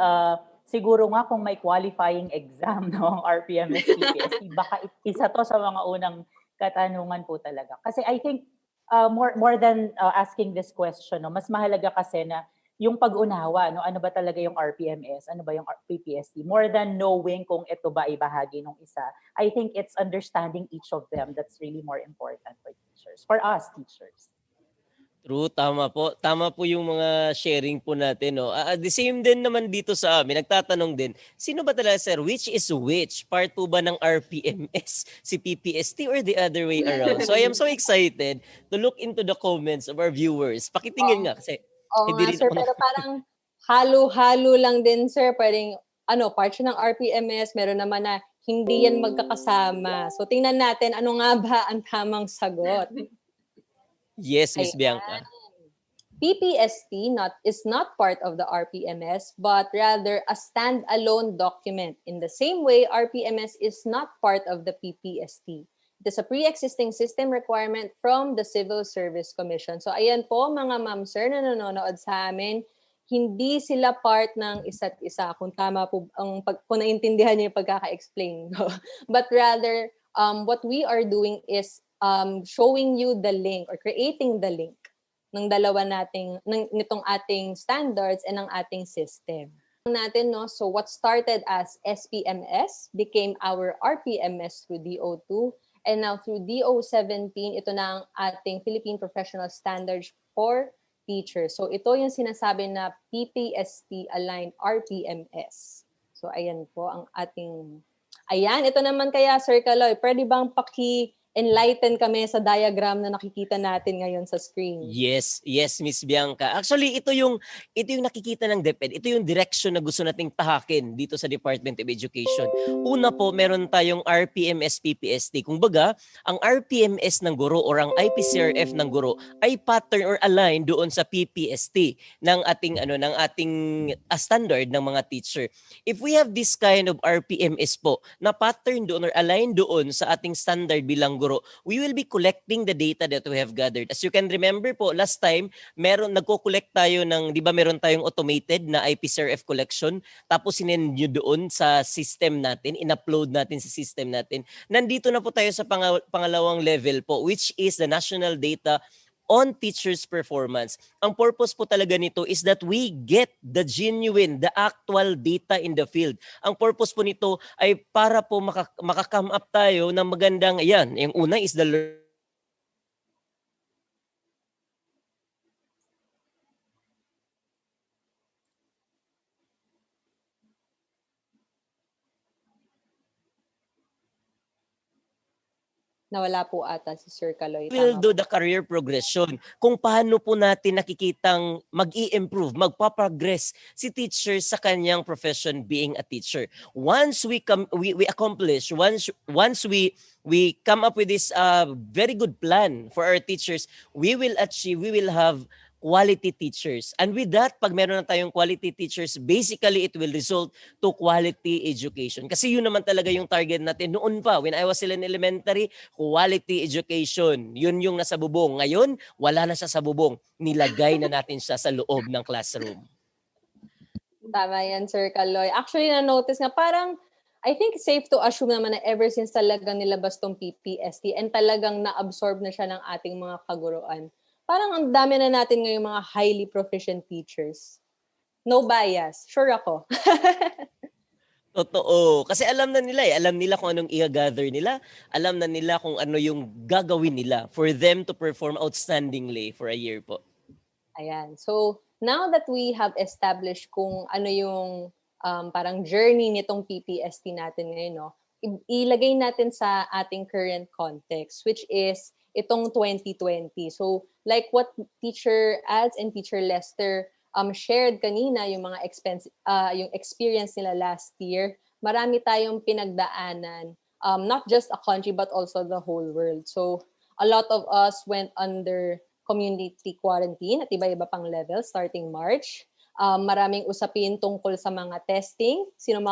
siguro nga kung may qualifying exam, no, RPMS, PPST, baka isa to sa mga unang katanungan po talaga. Kasi I think more than asking this question, no, mas mahalaga kasi na yung pag-unawa, no, ano ba talaga yung RPMS, ano ba yung PPST, more than knowing kung ito ba ay bahagi ng isa. I think it's understanding each of them that's really more important for teachers, for us teachers. True, tama po. Tama po yung mga sharing po natin. No? The same din naman dito sa amin. Nagtatanong din, sino ba talaga, sir? Which is which? Part po ba ng RPMS, si PPST, or the other way around? So I am so excited to look into the comments of our viewers. Pakitingin nga kasi. Nga, sir, pero parang halo-halo lang din, sir. Pwedeng, part siya ng RPMS, meron naman na hindi yan magkakasama. So tingnan natin, ano nga ba ang tamang sagot? Yes, Ms. Bianca. PPST is not part of the RPMS, but rather a standalone document. In the same way, RPMS is not part of the PPST. It is a pre-existing system requirement from the Civil Service Commission. So ayan po mga ma'am sir na nanonood sa amin, hindi sila part ng isa't isa. Kung tama po, kung naintindihan niyo yung pagkaka-explain. But rather, what we are doing is showing you the link or creating the link ng dalawa nitong ating standards and ng ating system. So what started as SPMS became our RPMS through DO2 and now through DO17, ito na ang ating Philippine Professional Standards for Teachers. So ito yung sinasabi na PPST aligned RPMS. So ayan po ang ating... Ayan, ito naman kaya Sir Kaloy, pwede bang enlighten kami sa diagram na nakikita natin ngayon sa screen? Yes, Miss Bianca. Actually, ito yung nakikita ng DepEd. Ito yung direction na gusto nating tahakin dito sa Department of Education. Una po, meron tayong RPMS PPST. Kumbaga, ang RPMS ng guro or ang IPCRF ng guro ay pattern or align doon sa PPST ng ating standard ng mga teacher. If we have this kind of RPMS po na pattern doon or align doon sa ating standard bilang guro, we will be collecting the data that we have gathered. As you can remember po, last time, nagko-collect tayo ng, di ba meron tayong automated na IPCRF collection, tapos sinend nyo doon sa system natin, in-upload natin sa system natin. Nandito na po tayo sa pangalawang level po, which is the national data on teachers' performance. Ang purpose po talaga nito is that we get the genuine, the actual data in the field. Ang purpose po nito ay para po maka-come up tayo ng magandang, yung una is the Nawala po ata si Sir Kaloy. will do the career progression. Kung paano po natin nakikitang mag-i-improve, magpa-progress si teacher sa kanyang profession being a teacher. Once we accomplish, once we come up with this very good plan for our teachers, we will have quality teachers. And with that, pag meron na tayong quality teachers, basically it will result to quality education. Kasi yun naman talaga yung target natin noon pa. When I was still in elementary, quality education. Yun yung nasa bubong. Ngayon, wala na siya sa bubong. Nilagay na natin siya sa loob ng classroom. Tama yan, Sir Kaloy. Actually, na-notice nga, parang, I think safe to assume naman na ever since talagang nilabas tong PPST and talagang na-absorb na siya ng ating mga kaguruan. Parang ang dami na natin ngayong mga highly proficient teachers. No bias. Sure ako. Totoo. Kasi alam na nila eh. Alam nila kung anong i-gather nila. Alam na nila kung ano yung gagawin nila for them to perform outstandingly for a year po. Ayan. So, now that we have established kung ano yung parang journey nitong PPST natin ngayon, no, ilagay natin sa ating current context, which is itong 2020. So, like what Teacher Ads and Teacher Lester shared kanina, yung mga yung experience nila last year, marami tayong pinagdaanan, not just a country but also the whole world. So, a lot of us went under community quarantine at iba-iba pang level starting March. Maraming usapin tungkol sa mga testing, sino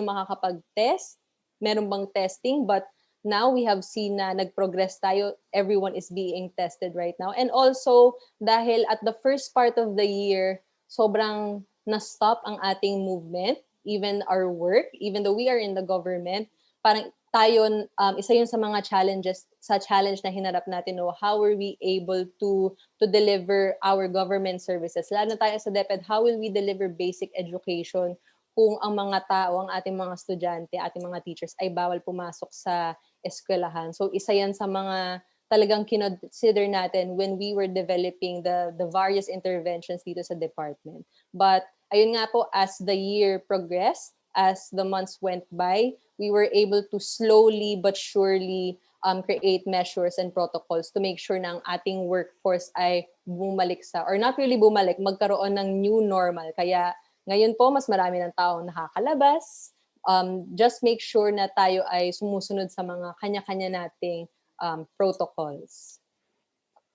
makakapag-test, meron bang testing, but now we have seen na nag-progress tayo, everyone is being tested right now. And also, dahil at the first part of the year, sobrang na-stop ang ating movement, even our work, even though we are in the government, parang tayo, isa yun sa mga challenge na hinarap natin, no? How are we able to deliver our government services? Lalo na tayo sa DepEd, how will we deliver basic education kung ang mga tao, ang ating mga estudyante, ating mga teachers ay bawal pumasok sa eskwelahan? So isa yan sa mga talagang kinonsider natin when we were developing the various interventions dito sa department. But ayun nga po, as the year progressed, as the months went by, we were able to slowly but surely create measures and protocols to make sure na ang ating workforce ay bumalik or not really bumalik, magkaroon ng new normal. Kaya ngayon po, mas marami ng taong nakakalabas. Just make sure na tayo ay sumusunod sa mga kanya-kanya nating protocols.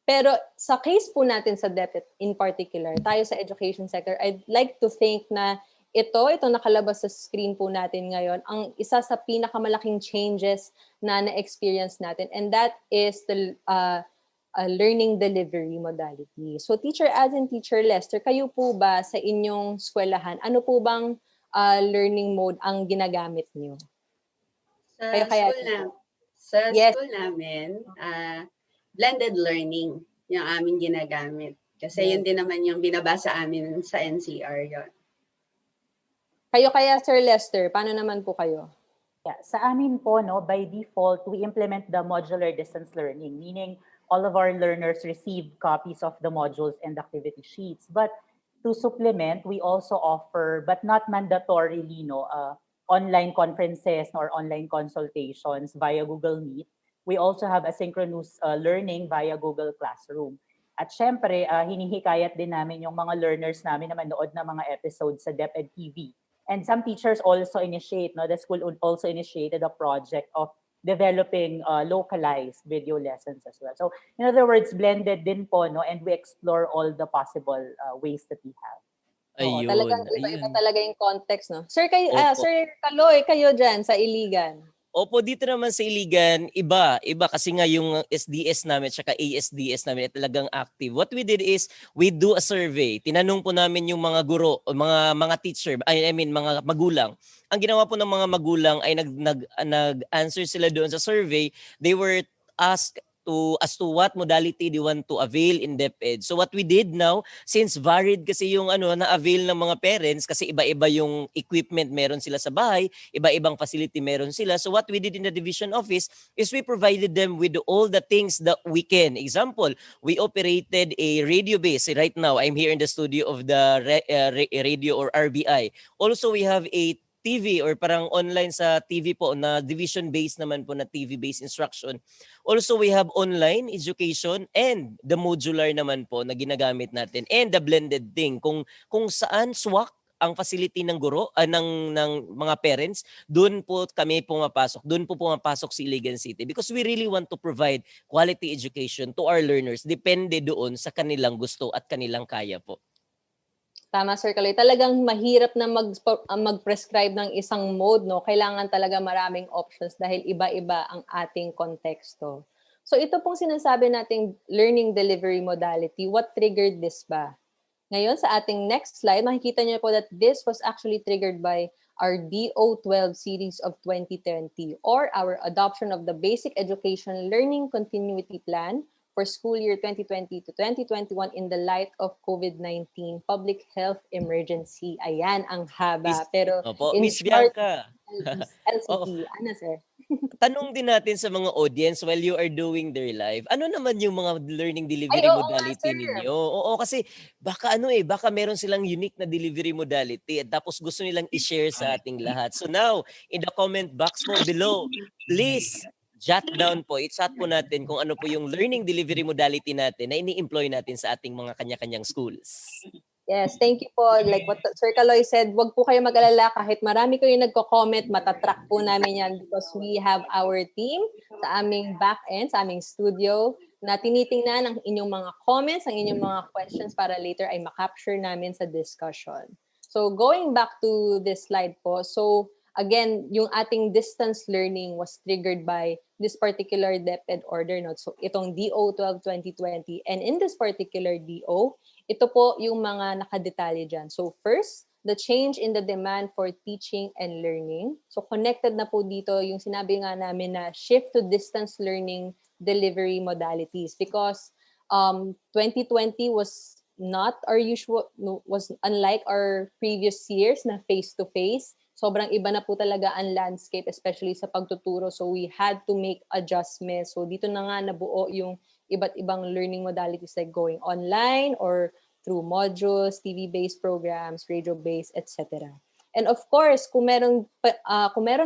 Pero sa case po natin sa DepEd in particular, tayo sa education sector, I'd like to think na ito nakalabas sa screen po natin ngayon, ang isa sa pinakamalaking changes na na-experience natin, and that is the learning delivery modality. So Teacher Ads and Teacher Lester, kayo po ba sa inyong eskwelahan, ano po bang learning mode ang ginagamit niyo? Sa school namin, blended learning yung aming ginagamit. Kasi yun din naman yung binabasa amin sa NCR yon. Kayo kaya, Sir Lester, paano naman po kayo? Yeah, sa amin po, no, by default, we implement the modular distance learning, meaning all of our learners receive copies of the modules and activity sheets. But to supplement, we also offer, but not mandatorily, online conferences or online consultations via Google Meet. We also have asynchronous learning via Google Classroom. At syempre, hinihikayat din namin yung mga learners namin na manood ng mga episodes sa DepEd TV. And some teachers also the school also initiated a project of developing localized video lessons as well. So in other words, blended din po, and we explore all the possible ways that we have. Ayun. Talagang iba talaga yung context, no? Sir Sir Kaloy, kayo dyan sa Iligan. Opo, dito naman sa Iligan, iba kasi nga yung SDS namin at ASDS namin ay talagang active. What we did is, we do a survey. Tinanong po namin yung mga guro, mga teacher, mga magulang. Ang ginawa po ng mga magulang ay nag-answer sila doon sa survey. They were asked as to what modality they want to avail in DepEd. So what we did now, since varied kasi yung na-avail ng mga parents, kasi iba-iba yung equipment meron sila sa bahay, iba-ibang facility meron sila. So what we did in the division office is we provided them with all the things that we can. Example, we operated a radio base. Right now, I'm here in the studio of the radio or RBI. Also, we have a TV or parang online sa TV po na division-based naman po na TV-based instruction. Also, we have online education and the modular naman po na ginagamit natin and the blended thing. Kung saan swak ang facility ng guro, ng mga parents, doon po kami pumapasok. Doon po pumapasok si Iligan City because we really want to provide quality education to our learners. Depende doon sa kanilang gusto at kanilang kaya po. Tama, Sir Kaloy. Talagang mahirap na mag-prescribe ng isang mode, no? Kailangan talaga maraming options dahil iba-iba ang ating konteksto. So ito pong sinasabi nating learning delivery modality, what triggered this ba? Ngayon, sa ating next slide, makikita niyo po that this was actually triggered by our DO12 series of 2020 or our adoption of the Basic Education Learning Continuity Plan for school year 2020 to 2021 in the light of COVID-19 public health emergency. Ayan, ang haba. Pero Opo, in Miss short, Bianca. Oo, LCT. Ano, sir? tanong din natin sa mga audience while you are doing their live, ano naman yung mga learning Ay, delivery oo nga, modality sir. ninyo? Oo, kasi baka baka meron silang unique na delivery modality at tapos gusto nilang i-share sa ating lahat. So now, in the comment box po below, please jot down po, i-chat po natin kung ano po yung learning delivery modality natin na ini-employ natin sa ating mga kanya-kanyang schools. Yes, thank you po. Like what Sir Kaloy said, wag po kayo mag-alala kahit marami kayo nagko-comment, matatrack po namin yan because we have our team sa aming back-end, sa aming studio na tinitingnan ang inyong mga comments, ang inyong mga questions para later ay makapture namin sa discussion. So going back to this slide po, so again, yung ating distance learning was triggered by this particular DepEd order note. So itong DO12 2020 and in this particular DO, ito po yung mga nakadetalye dyan. So first, the change in the demand for teaching and learning. So connected na po dito yung sinabi nga namin na shift to distance learning delivery modalities because 2020 was not our usual, was unlike our previous years na face-to-face. Sobrang iba na po talaga ang landscape, especially sa pagtuturo. So we had to make adjustments. So dito na nga nabuo yung iba't ibang learning modalities like going online or through modules, TV-based programs, radio-based, etc. And of course, kung meron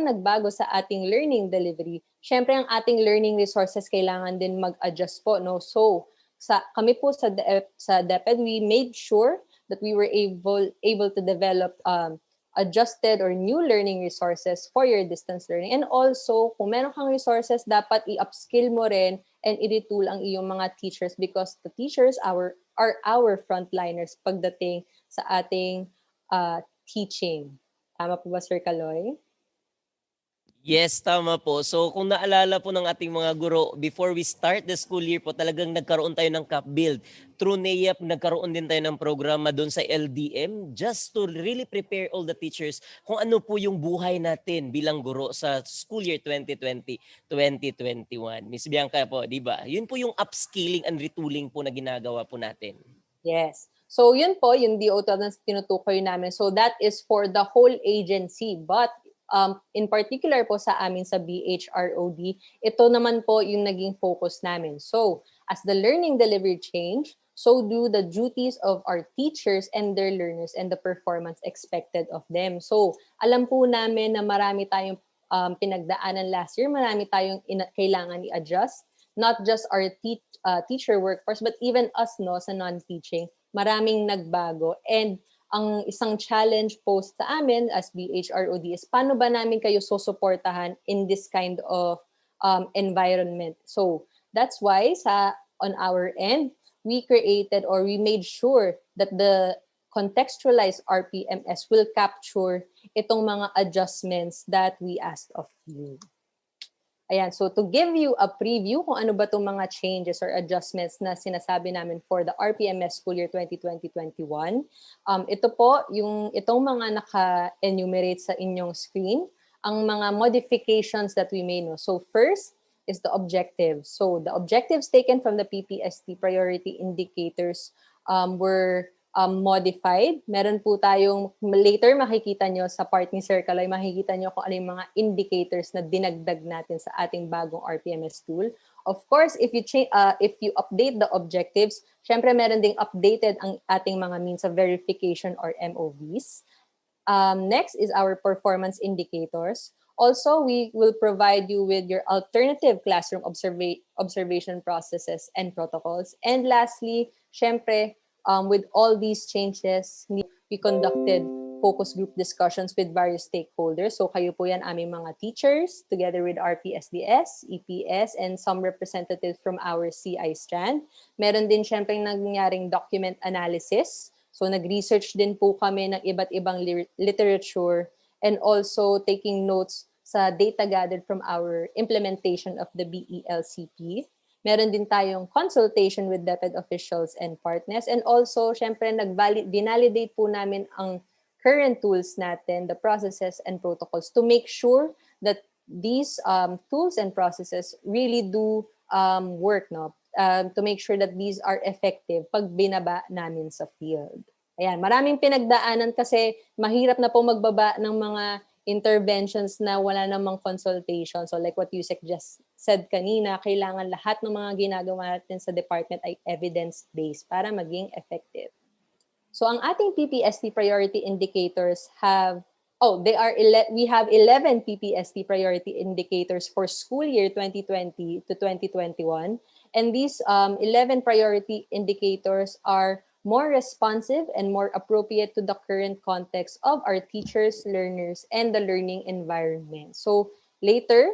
nagbago sa ating learning delivery, syempre ang ating learning resources kailangan din mag-adjust po, no? So, kami po sa DepEd, we made sure that we were able to develop adjusted or new learning resources for your distance learning. And also, kung meron kang resources, dapat i-upskill mo rin and i-retool ang iyong mga teachers because the teachers are our frontliners pagdating sa ating teaching. Tama po ba, Sir Kaloy? Yes, tama po. So kung naalala po ng ating mga guro, before we start the school year po, talagang nagkaroon tayo ng CAP build. Through NAEP, nagkaroon din tayo ng programa doon sa LDM just to really prepare all the teachers kung ano po yung buhay natin bilang guro sa school year 2020-2021. Miss Bianca po, di ba? Yun po yung upskilling and retooling po na ginagawa po natin. Yes. So yun po, yung DO12 na tinutukoy namin. So that is for the whole agency. But in particular po sa amin sa BHROD, ito naman po yung naging focus namin. So as the learning delivery change, so do the duties of our teachers and their learners and the performance expected of them. So alam po namin na marami tayong pinagdaanan last year, marami tayong kailangan i-adjust. Not just our teacher workforce, but even us sa non-teaching, maraming nagbago. And ang isang challenge post sa amin as BHROD is paano ba namin kayo susuportahan in this kind of environment. So that's why on our end, we created or we made sure that the contextualized RPMS will capture itong mga adjustments that we asked of you. Ayan, so to give you a preview kung ano ba itong mga changes or adjustments na sinasabi namin for the RPMS school year 2020-21, ito po, itong mga naka-enumerate sa inyong screen, ang mga modifications that we made. No? So first is the objectives. So the objectives taken from the PPST priority indicators were modified. Meron po tayong, later makikita nyo sa part ni Sir Kaloy, makikita nyo kung ano yung mga indicators na dinagdag natin sa ating bagong RPMS tool. Of course, if you update the objectives, syempre meron ding updated ang ating mga means of verification or MOVs. Next is our performance indicators. Also, we will provide you with your alternative classroom observation processes and protocols. And lastly, syempre, with all these changes, we conducted focus group discussions with various stakeholders. So kayo po yan aming mga teachers together with our PSDS, EPS, and some representatives from our CI strand. Meron din syempre nangyaring document analysis. So nag-research din po kami ng iba't ibang literature and also taking notes sa data gathered from our implementation of the BELCP. Meron din tayong consultation with DepEd officials and partners. And also, syempre, dinalidate po namin ang current tools natin, the processes and protocols to make sure that these tools and processes really do work, no? To make sure that these are effective pag binaba namin sa field. Ayan, maraming pinagdaanan kasi mahirap na po magbaba ng mga interventions na wala namang consultation. So like what you just said kanina, kailangan lahat ng mga ginagawa natin sa department ay evidence-based para maging effective. So ang ating PPST priority indicators we have 11 PPST priority indicators for school year 2020 to 2021. And these 11 priority indicators are more responsive and more appropriate to the current context of our teachers, learners, and the learning environment. So later,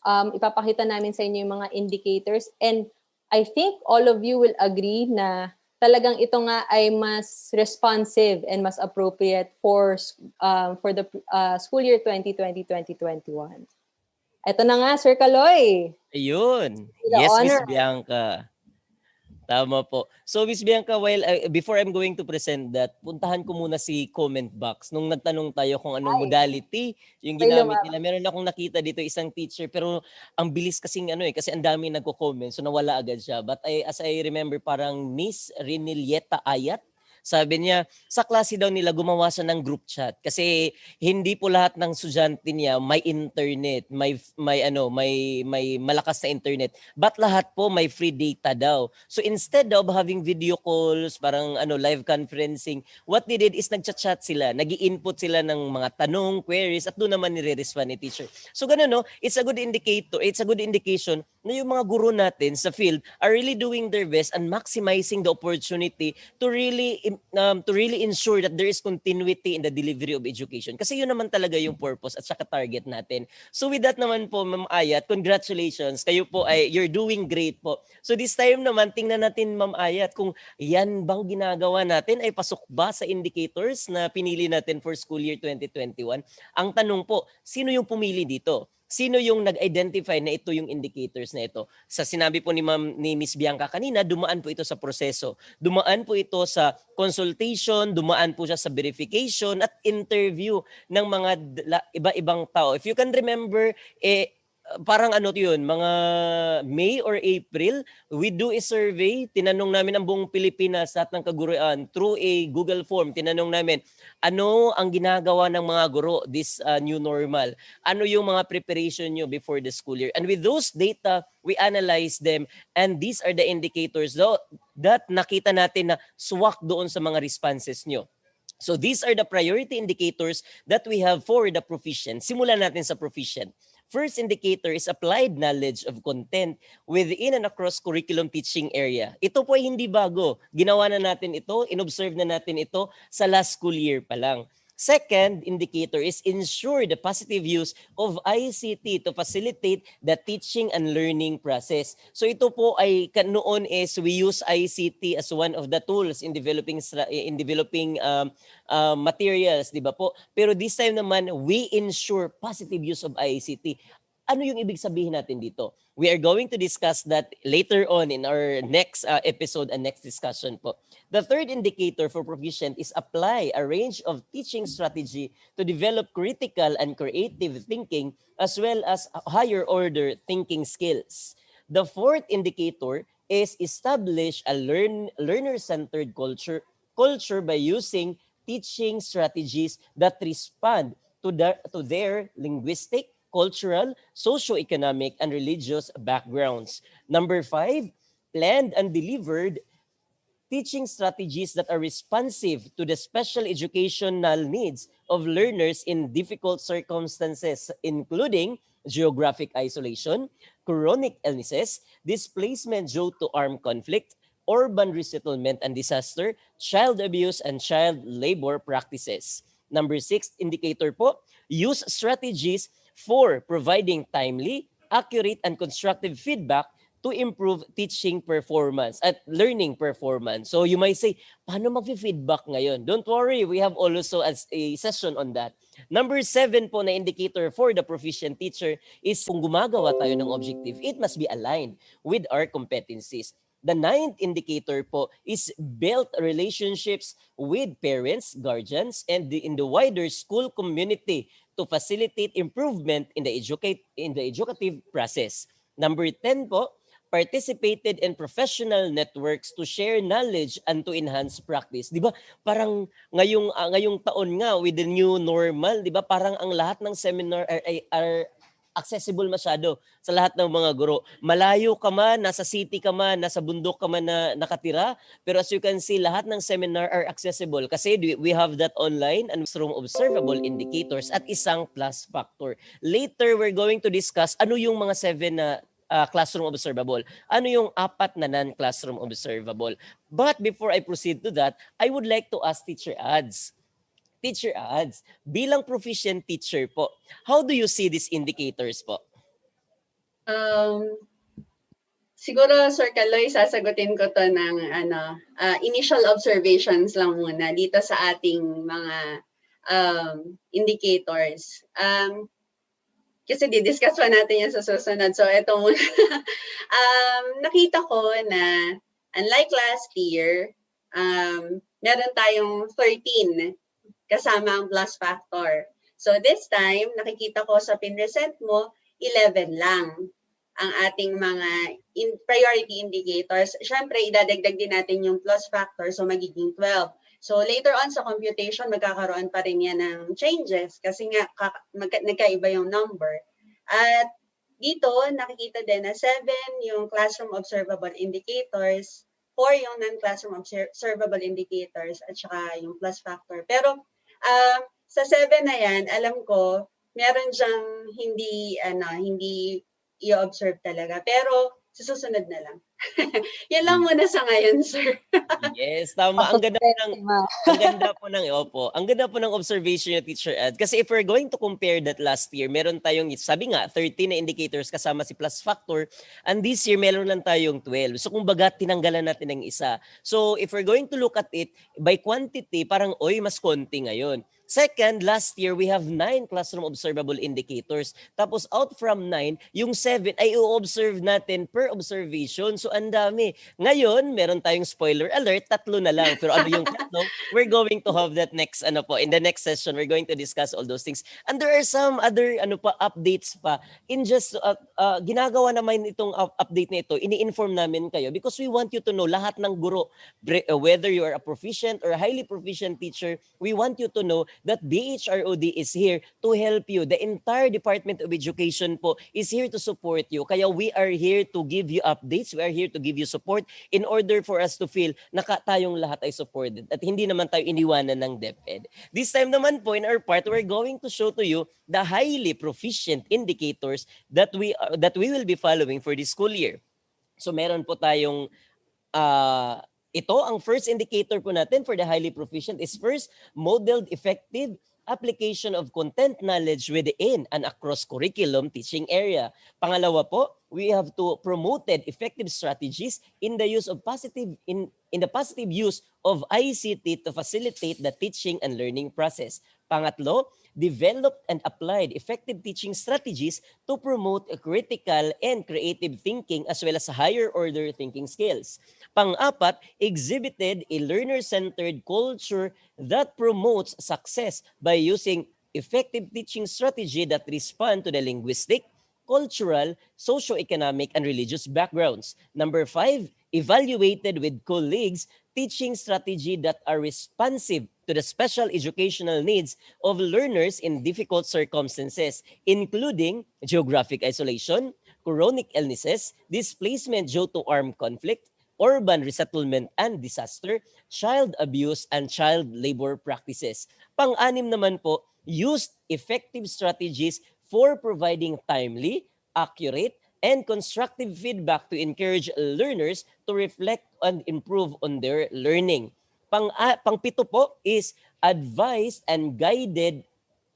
ipapakita namin sa inyo yung mga indicators, and I think all of you will agree na talagang ito nga ay mas responsive and mas appropriate for the school year 2020-2021. Ito na nga, Sir Kaloy. Ayun. The Yes, Miss honor. Bianca. Tama po. So, Miss Bianca, before I'm going to present that, puntahan ko muna si comment box. Nung nagtanong tayo kung anong modality yung ginamit nila, meron akong nakita dito isang teacher, pero ang bilis kasing kasi ang dami nagko-comment, so nawala agad siya. But as I remember, parang Miss Renilieta Ayat, sabi niya, sa klase daw nila gumawa siya ng group chat kasi hindi po lahat ng estudyante niya may internet, may malakas na internet, but lahat po may free data daw. So instead of having video calls, parang live conferencing, what they did is nagchat-chat sila, nag-i-input sila ng mga tanong, queries, at doon naman nire-respond ni teacher. So ganun, no? It's a good indication na yung mga guro natin sa field are really doing their best and maximizing the opportunity to really ensure that there is continuity in the delivery of education. Kasi yun naman talaga yung purpose at saka target natin. So with that naman po, Ma'am Ayat, congratulations. Kayo po you're doing great po. So this time naman, tingnan natin, Ma'am Ayat, kung yan bang ginagawa natin ay pasok ba sa indicators na pinili natin for school year 2021. Ang tanong po, sino yung pumili dito? Sino yung nag-identify na ito yung indicators na ito? Sa sinabi po ni Miss Bianca kanina, dumaan po ito sa proseso. Dumaan po ito sa consultation, dumaan po siya sa verification at interview ng mga iba-ibang tao. If you can remember, parang yun, mga May or April, we do a survey, tinanong namin ang buong Pilipinas at ng kaguruan through a Google form. Tinanong namin, ano ang ginagawa ng mga guro this new normal? Ano yung mga preparation nyo before the school year? And with those data, we analyze them, and these are the indicators that nakita natin na swak doon sa mga responses nyo. So these are the priority indicators that we have for the proficient. Simulan natin sa proficient. First indicator is applied knowledge of content within and across curriculum teaching area. Ito po ay hindi bago. Ginawa na natin ito, inobserve na natin ito sa last school year pa lang. Second indicator is ensure the positive use of ICT to facilitate the teaching and learning process. So ito po ay noon is we use ICT as one of the tools in developing materials, di ba po? Pero this time naman, we ensure positive use of ICT. Ano yung ibig sabihin natin dito? We are going to discuss that later on in our next episode and next discussion po. The third indicator for proficient is apply a range of teaching strategy to develop critical and creative thinking as well as higher order thinking skills. The fourth indicator is establish a learner-centered culture by using teaching strategies that respond to their linguistic, cultural, socio-economic, and religious backgrounds. Number 5, planned and delivered teaching strategies that are responsive to the special educational needs of learners in difficult circumstances, including geographic isolation, chronic illnesses, displacement due to armed conflict, urban resettlement and disaster, child abuse, and child labor practices. Number 6 indicator po, use strategies for providing timely, accurate, and constructive feedback to improve teaching performance at learning performance. So you might say, paano mag-feedback ngayon? Don't worry, we have also a session on that. Number 7 po na indicator for the proficient teacher is kung gumagawa tayo ng objective, it must be aligned with our competencies. The 9th indicator po is build relationships with parents, guardians, and in the wider school community to facilitate improvement in the educative process. Number 10 po, participated in professional networks to share knowledge and to enhance practice. 'Di ba? Parang ngayong taon nga with the new normal, 'di ba? Parang ang lahat ng seminar are accessible masyado sa lahat ng mga guro. Malayo ka man, nasa city ka man, nasa bundok ka man na nakatira, pero as you can see, lahat ng seminar are accessible kasi we have that online and classroom observable indicators at isang plus factor. Later, we're going to discuss ano yung mga 7 na classroom observable. Ano yung 4 na non-classroom observable. But before I proceed to that, I would like to ask Teacher Ads. Teacher Ads, bilang proficient teacher po, how do you see these indicators po? Siguro, Sir Kaloy, sasagutin ko to ng initial observations lang muna dito sa ating mga indicators. Kasi didiscuss pa natin yan sa susunod. So, ito muna. Nakita ko na unlike last year, meron tayong 13 kasama ang plus factor. So, this time, nakikita ko sa pinresent mo, 11 lang ang ating mga priority indicators. Siyempre, idadagdag din natin yung plus factor, so magiging 12. So later on sa computation, magkakaroon pa rin yan ng changes kasi nga nagkaiba yung number. At dito, nakikita din na 7 yung classroom observable indicators, 4 yung non-classroom observable indicators, at saka yung plus factor. Pero sa 7 na yan, alam ko, meron diyang hindi i-observe talaga. Pero susunod na lang. Yan lang muna sa ngayon, sir. Yes, tama. Ang ganda po ng observation ni Teacher Ed. Kasi if we're going to compare that last year, meron tayong, sabi nga, 13 na indicators kasama si plus factor. And this year, meron lang tayong 12. So, kumbaga, tinanggalan natin ng isa. So, if we're going to look at it by quantity, parang, mas konti ngayon. Second, last year, we have 9 classroom observable indicators. Tapos out from 9, yung 7 ay i-observe natin per observation. So ang dami. Ngayon, meron tayong spoiler alert, 3 na lang. Pero ano yung 3? We're going to have that next, in the next session, we're going to discuss all those things. And there are some other, updates pa. In just, ginagawa naman itong update na ito, ini-inform namin kayo because we want you to know lahat ng guro, whether you are a proficient or a highly proficient teacher, we want you to know that DHROD is here to help you. The entire Department of Education po is here to support you. Kaya we are here to give you updates. We are here to give you support in order for us to feel na tayong lahat ay supported at hindi naman tayo iniwanan ng DepEd. This time naman po in our part, we're going to show to you the highly proficient indicators that we will be following for this school year. So meron po tayong ito, ang first indicator po natin for the highly proficient is first, modeled effective application of content knowledge within and across curriculum teaching area. Pangalawa po, we have to promoted effective strategies in the use of in the positive use of ICT to facilitate the teaching and learning process. Pangatlo, developed and applied effective teaching strategies to promote a critical and creative thinking as well as higher order thinking skills. Pang-apat, exhibited a learner-centered culture that promotes success by using effective teaching strategy that respond to the linguistic, cultural, socio-economic, and religious backgrounds. Number 5, evaluated with colleagues teaching strategy that are responsive to the special educational needs of learners in difficult circumstances, including geographic isolation, chronic illnesses, displacement due to armed conflict, urban resettlement and disaster, child abuse, and child labor practices. Pang-anim naman po, used effective strategies for providing timely, accurate, and constructive feedback to encourage learners to reflect and improve on their learning. Pang-pito po is advised and guided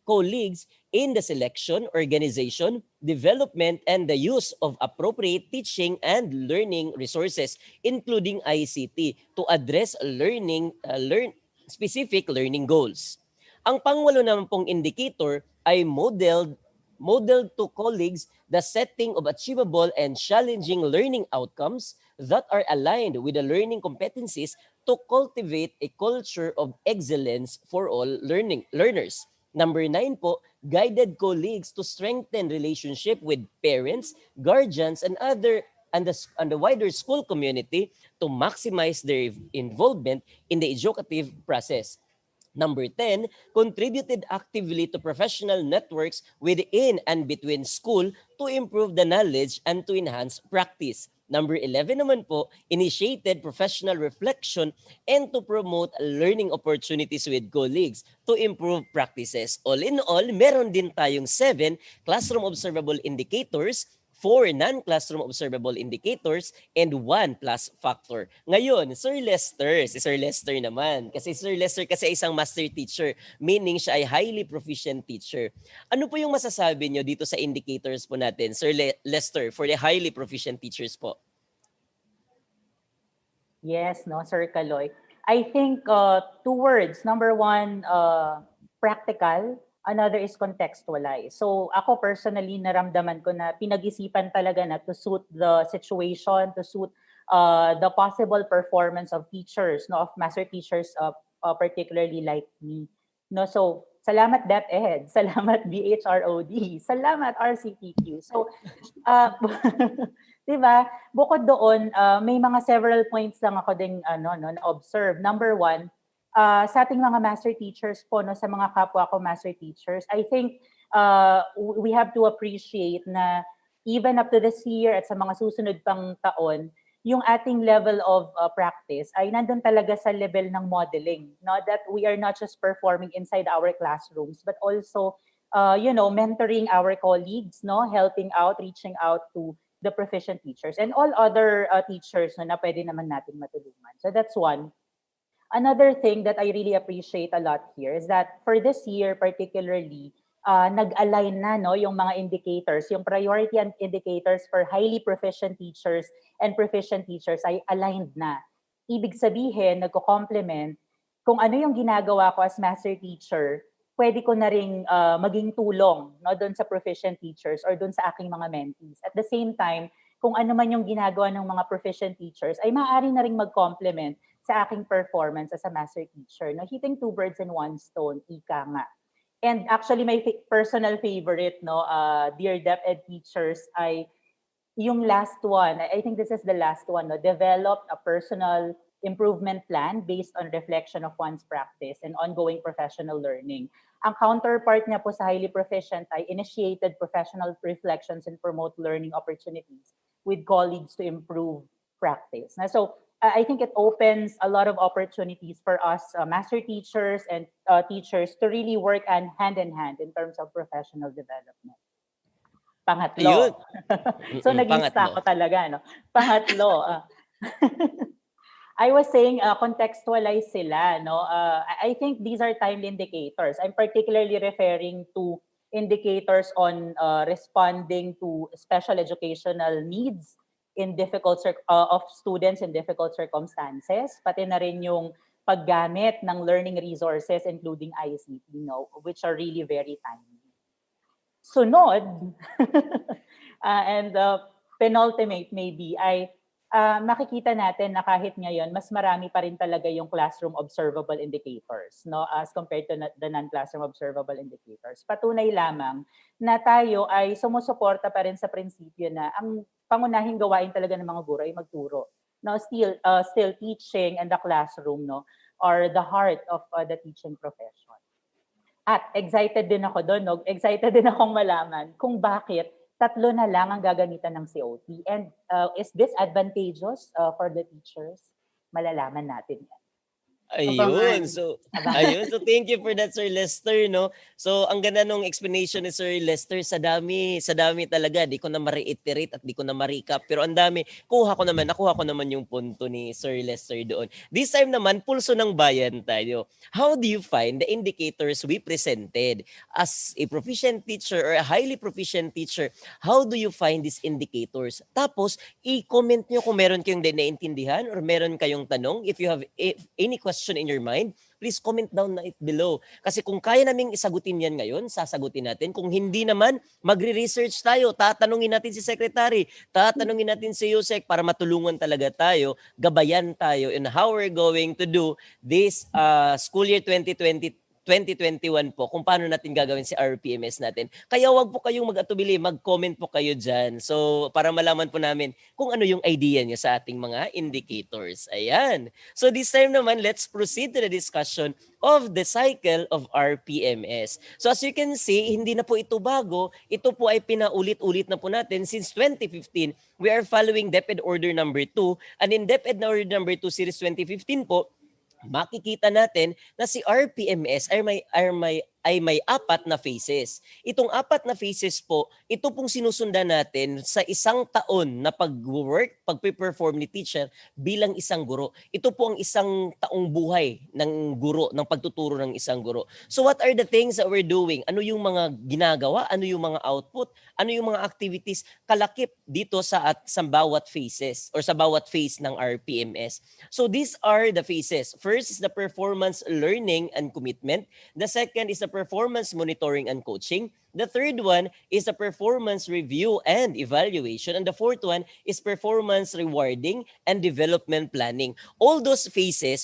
colleagues in the selection, organization, development, and the use of appropriate teaching and learning resources, including ICT, to address specific learning goals. Ang pangwalo naman pong indicator ay modeled to colleagues the setting of achievable and challenging learning outcomes that are aligned with the learning competencies to cultivate a culture of excellence for all learners. Number 9 po, guided colleagues to strengthen relationship with parents, guardians, and the wider school community to maximize their involvement in the educative process. Number 10, contributed actively to professional networks within and between school to improve the knowledge and to enhance practice. Number 11 naman po, initiated professional reflection and to promote learning opportunities with colleagues to improve practices. All in all, meron din tayong 7 classroom observable indicators, 4 non-classroom observable indicators, and 1 plus factor. Ngayon, Sir Lester, si Sir Lester naman. Kasi Sir Lester kasi isang master teacher, meaning siya ay highly proficient teacher. Ano po yung masasabi nyo dito sa indicators po natin, Sir Lester, for the highly proficient teachers po? Yes, no, Sir Kaloy. I think 2 words. Number 1, practical. Another is contextualize. So ako personally, naramdaman ko na pinag-isipan talaga na to suit the situation, to suit the possible performance of teachers, no, of master teachers, particularly like me. No, so salamat DepEd, salamat BHROD, salamat RCTQ. So, di ba? Bukod doon, may mga several points lang ako ding na-observe. Number 1, sa ating mga master teachers po, no, sa mga kapwa ko master teachers, I think we have to appreciate na even up to this year at sa mga susunod pang taon, yung ating level of practice ay nandun talaga sa level ng modeling. No? That we are not just performing inside our classrooms, but also, mentoring our colleagues, no, helping out, reaching out to the proficient teachers and all other teachers na pwede naman nating matulungan. So that's one. Another thing that I really appreciate a lot here is that for this year particularly, nag-align na, no, yung mga indicators, yung priority and indicators for highly proficient teachers and proficient teachers ay aligned na. Ibig sabihin, nagko-complement kung ano yung ginagawa ko as master teacher, pwede ko na ring maging tulong, no, doon sa proficient teachers or doon sa aking mga mentees. At the same time, kung ano man yung ginagawa ng mga proficient teachers, ay maaari na ring mag-complement sa aking performance as a master teacher. No? Hitting 2 birds in 1 stone, ika nga. And actually, my personal favorite, no, dear DepEd teachers, ay yung last one. I think this is the last one. No? Develop a personal improvement plan based on reflection of one's practice and ongoing professional learning. Ang counterpart niya po sa highly proficient ay initiated professional reflections and promote learning opportunities with colleagues to improve practice. Na so, I think it opens a lot of opportunities for us master teachers and teachers to really work hand in hand in terms of professional development. Pangatlo. So nag-lista ako talaga, no? Pangatlo. I was saying contextualize sila, no? I think these are timely indicators. I'm particularly referring to indicators on responding to special educational needs in of students in difficult circumstances, pati na rin yung paggamit ng learning resources including ICT, no, which are really very timely. Sunod, and penultimate maybe, ay makikita natin na kahit ngayon, mas marami pa rin talaga yung classroom observable indicators, no, as compared to the non-classroom observable indicators. Patunay lamang na tayo ay sumusuporta pa rin sa prinsipyo na ang pangunahing gawain talaga ng mga guro ay magturo. No, still teaching and the classroom, no, are the heart of the teaching profession. At excited din ako doon, no? Excited din akong malaman kung bakit 3 na lang ang gagamitan ng COT. And is this advantageous for the teachers? Malalaman natin yan. Ayun. Abangan. So, Abangan. ayun. So, thank you for that, Sir Lester, no? So, ang ganda nung explanation ni Sir Lester, sa dami talaga. Di ko na ma-reiterate at di ko na ma-recap. Pero ang dami. Nakuha ko naman yung punto ni Sir Lester doon. This time naman, pulso ng bayan tayo. How do you find the indicators we presented? As a proficient teacher or a highly proficient teacher, how do you find these indicators? Tapos, i-comment nyo kung meron kayong di naintindihan or meron kayong tanong. If you have any question in your mind, please comment down na it below. Kasi kung kaya naming isagutin yan ngayon, sasagutin natin. Kung hindi naman, magre-research tayo. Tatanungin natin si Secretary. Tatanungin natin si Yusek para matulungan talaga tayo. Gabayan tayo in how we're going to do this school year 2021 po, kung paano natin gagawin si RPMS natin. Kaya wag po kayong mag-atubili, mag-comment po kayo dyan. So, para malaman po namin kung ano yung idea niyo sa ating mga indicators. Ayan. So, this time naman, let's proceed to the discussion of the cycle of RPMS. So, as you can see, hindi na po ito bago. Ito po ay pinaulit-ulit na po natin since 2015. We are following DepEd Order number 2. And in DepEd Order number 2, Series 2015 po, makikita natin na si RPMS ay may apat na phases. Itong apat na phases po, ito pong sinusundan natin sa isang taon na pag-work, pag-perform ni teacher bilang isang guro. Ito po ang isang taong buhay ng guro, ng pagtuturo ng isang guro. So what are the things that we're doing? Ano yung mga ginagawa? Ano yung mga output? Ano yung mga activities kalakip dito sa bawat phases or sa bawat phase ng RPMS? So these are the phases. First is the performance learning and commitment. The second is the performance monitoring and coaching. The third one is the performance review and evaluation. And the fourth one is performance rewarding and development planning. All these phases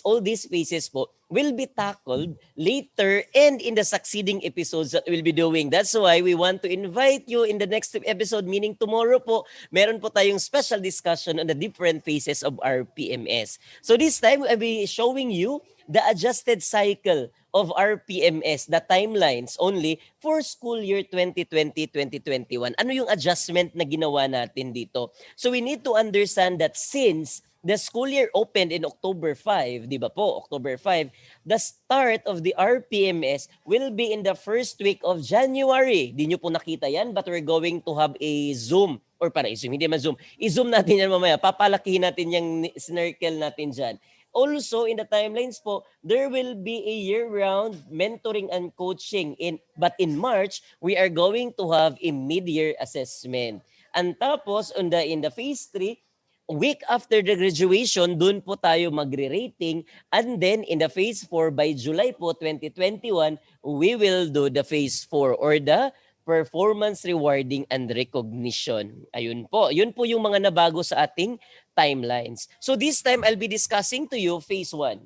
po will be tackled later and in the succeeding episodes that we'll be doing. That's why we want to invite you in the next episode, meaning tomorrow po, meron po tayong special discussion on the different phases of RPMS. So this time, I'll be showing you the adjusted cycle of RPMS, the timelines only for school year 2020-2021. Ano yung adjustment na ginawa natin dito? So we need to understand that since the school year opened in October 5, di ba po, October 5, the start of the RPMS will be in the first week of January. Di nyo po nakita yan, but we're going to have a Zoom, or para i-Zoom, hindi man Zoom. I-Zoom natin yan mamaya, papalakihin natin yung snircle natin dyan. Also, in the timelines po, there will be a year-round mentoring and coaching. But in March, we are going to have a mid-year assessment. And tapos, in the phase 3, week after the graduation, dun po tayo magre-rating. And then, in the phase 4, by July po, 2021, we will do the phase 4 or the performance rewarding and recognition. Ayun po. Yun po yung mga nabago sa ating timelines. So this time, I'll be discussing to you phase 1.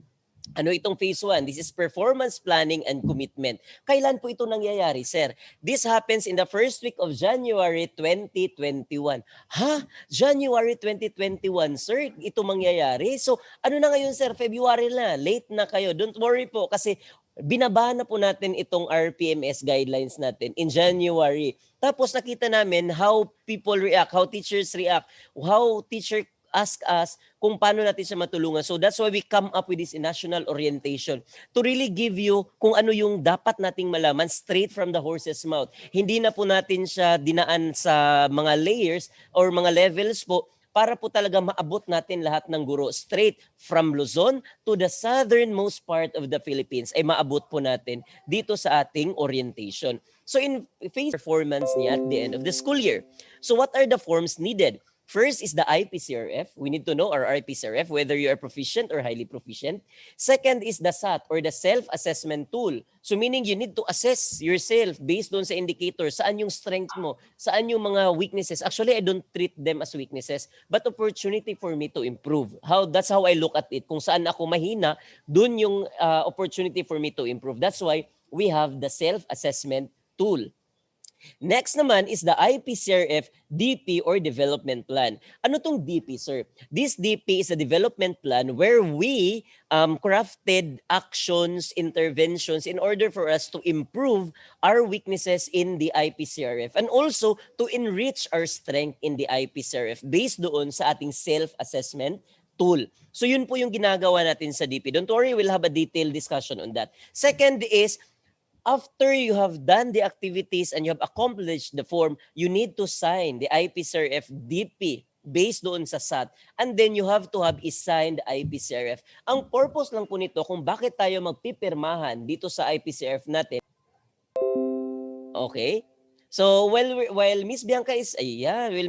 Ano itong phase 1? This is performance planning and commitment. Kailan po ito nangyayari, sir? This happens in the first week of January 2021. Ha? January 2021, sir? Ito mangyayari? So, ano na ngayon, sir? February na. Late na kayo. Don't worry po kasi binaba na po natin itong RPMS guidelines natin in January. Tapos nakita namin how people react, how teachers react, how teacher ask us kung paano natin siya matulungan. So that's why we come up with this national orientation to really give you kung ano yung dapat nating malaman straight from the horse's mouth. Hindi na po natin siya dinaan sa mga layers or mga levels po para po talaga maabot natin lahat ng guro straight from Luzon to the southernmost part of the Philippines ay maabot po natin dito sa ating orientation. So in phase performance niya at the end of the school year. So what are the forms needed? First is the IPCRF. We need to know our IPCRF, whether you are proficient or highly proficient. Second is the SAT or the self-assessment tool. So meaning you need to assess yourself based on sa indicator, saan yung strength mo, saan yung mga weaknesses. Actually, I don't treat them as weaknesses, but opportunity for me to improve. That's how I look at it. Kung saan ako mahina, dun yung opportunity for me to improve. That's why we have the self-assessment tool. Next naman is the IPCRF DP or Development Plan. Ano tong DP, sir? This DP is a development plan where we crafted actions, interventions in order for us to improve our weaknesses in the IPCRF and also to enrich our strength in the IPCRF based doon sa ating self-assessment tool. So yun po yung ginagawa natin sa DP. Don't worry, we'll have a detailed discussion on that. Second is, after you have done the activities and you have accomplished the form, you need to sign the IPCRF DP based doon sa SAT. And then you have to have signed IPCRF. Ang purpose lang po nito kung bakit tayo magpipirmahan dito sa IPCRF natin. Okay? So while Miss Bianca is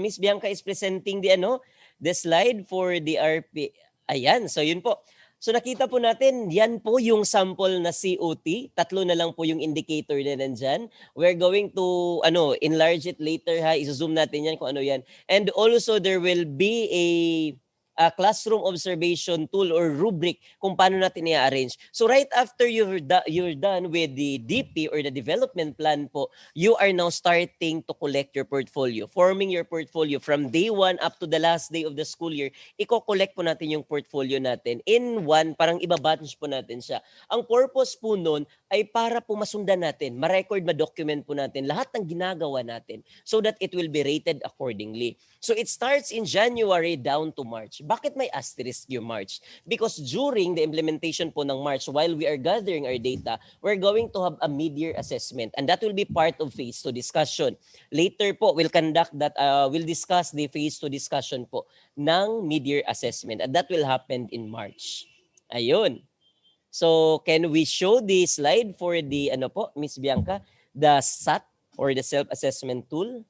Miss Bianca is presenting the slide for the RP. Ayan, so yun po. So nakita po natin, yan po yung sample na COT. Tatlo na lang po yung indicator na nandyan. We're going to enlarge it later ha. I-zoom natin yan kung ano yan. And also there will be a classroom observation tool or rubric kung paano natin i-arrange. So right after you're done with the DP or the development plan po, you are now starting to collect your portfolio. Forming your portfolio from day 1 up to the last day of the school year, i-collect po natin yung portfolio natin in one, parang iba-batch po natin siya. Ang purpose po nun ay para po masundan natin, ma-record, ma-document po natin lahat ng ginagawa natin so that it will be rated accordingly. So it starts in January down to March. Bakit may asterisk yung March? Because during the implementation po ng March, while we are gathering our data, we're going to have a mid-year assessment and that will be part of phase 2 discussion. Later po, we'll discuss the phase 2 discussion po ng mid-year assessment and that will happen in March. Ayun. So, can we show the slide for the, Miss Bianca, the SAT or the self-assessment tool?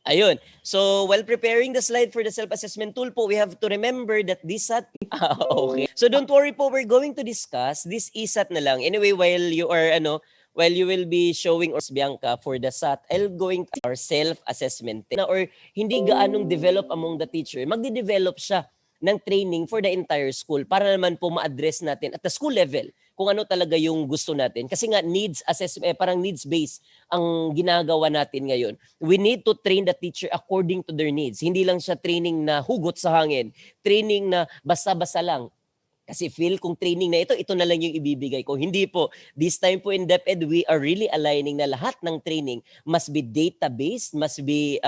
Ayun. So, while preparing the slide for the self-assessment tool po, we have to remember that this SAT... okay. So, don't worry po, we're going to discuss this ESAT na lang. Anyway, while you will be showing Miss Bianca for the SAT, I'll going to our self-assessment or hindi gaanong develop among the teacher. Magde-develop siya ng training for the entire school para naman po ma-address natin at the school level kung ano talaga yung gusto natin. Kasi nga needs assessment, parang needs-based ang ginagawa natin ngayon. We need to train the teacher according to their needs. Hindi lang siya training na hugot sa hangin, training na basta-basta lang. Kasi feel kung training na ito na lang yung ibibigay ko. Hindi po. This time po in DepEd, we are really aligning na lahat ng training must be data-based, must be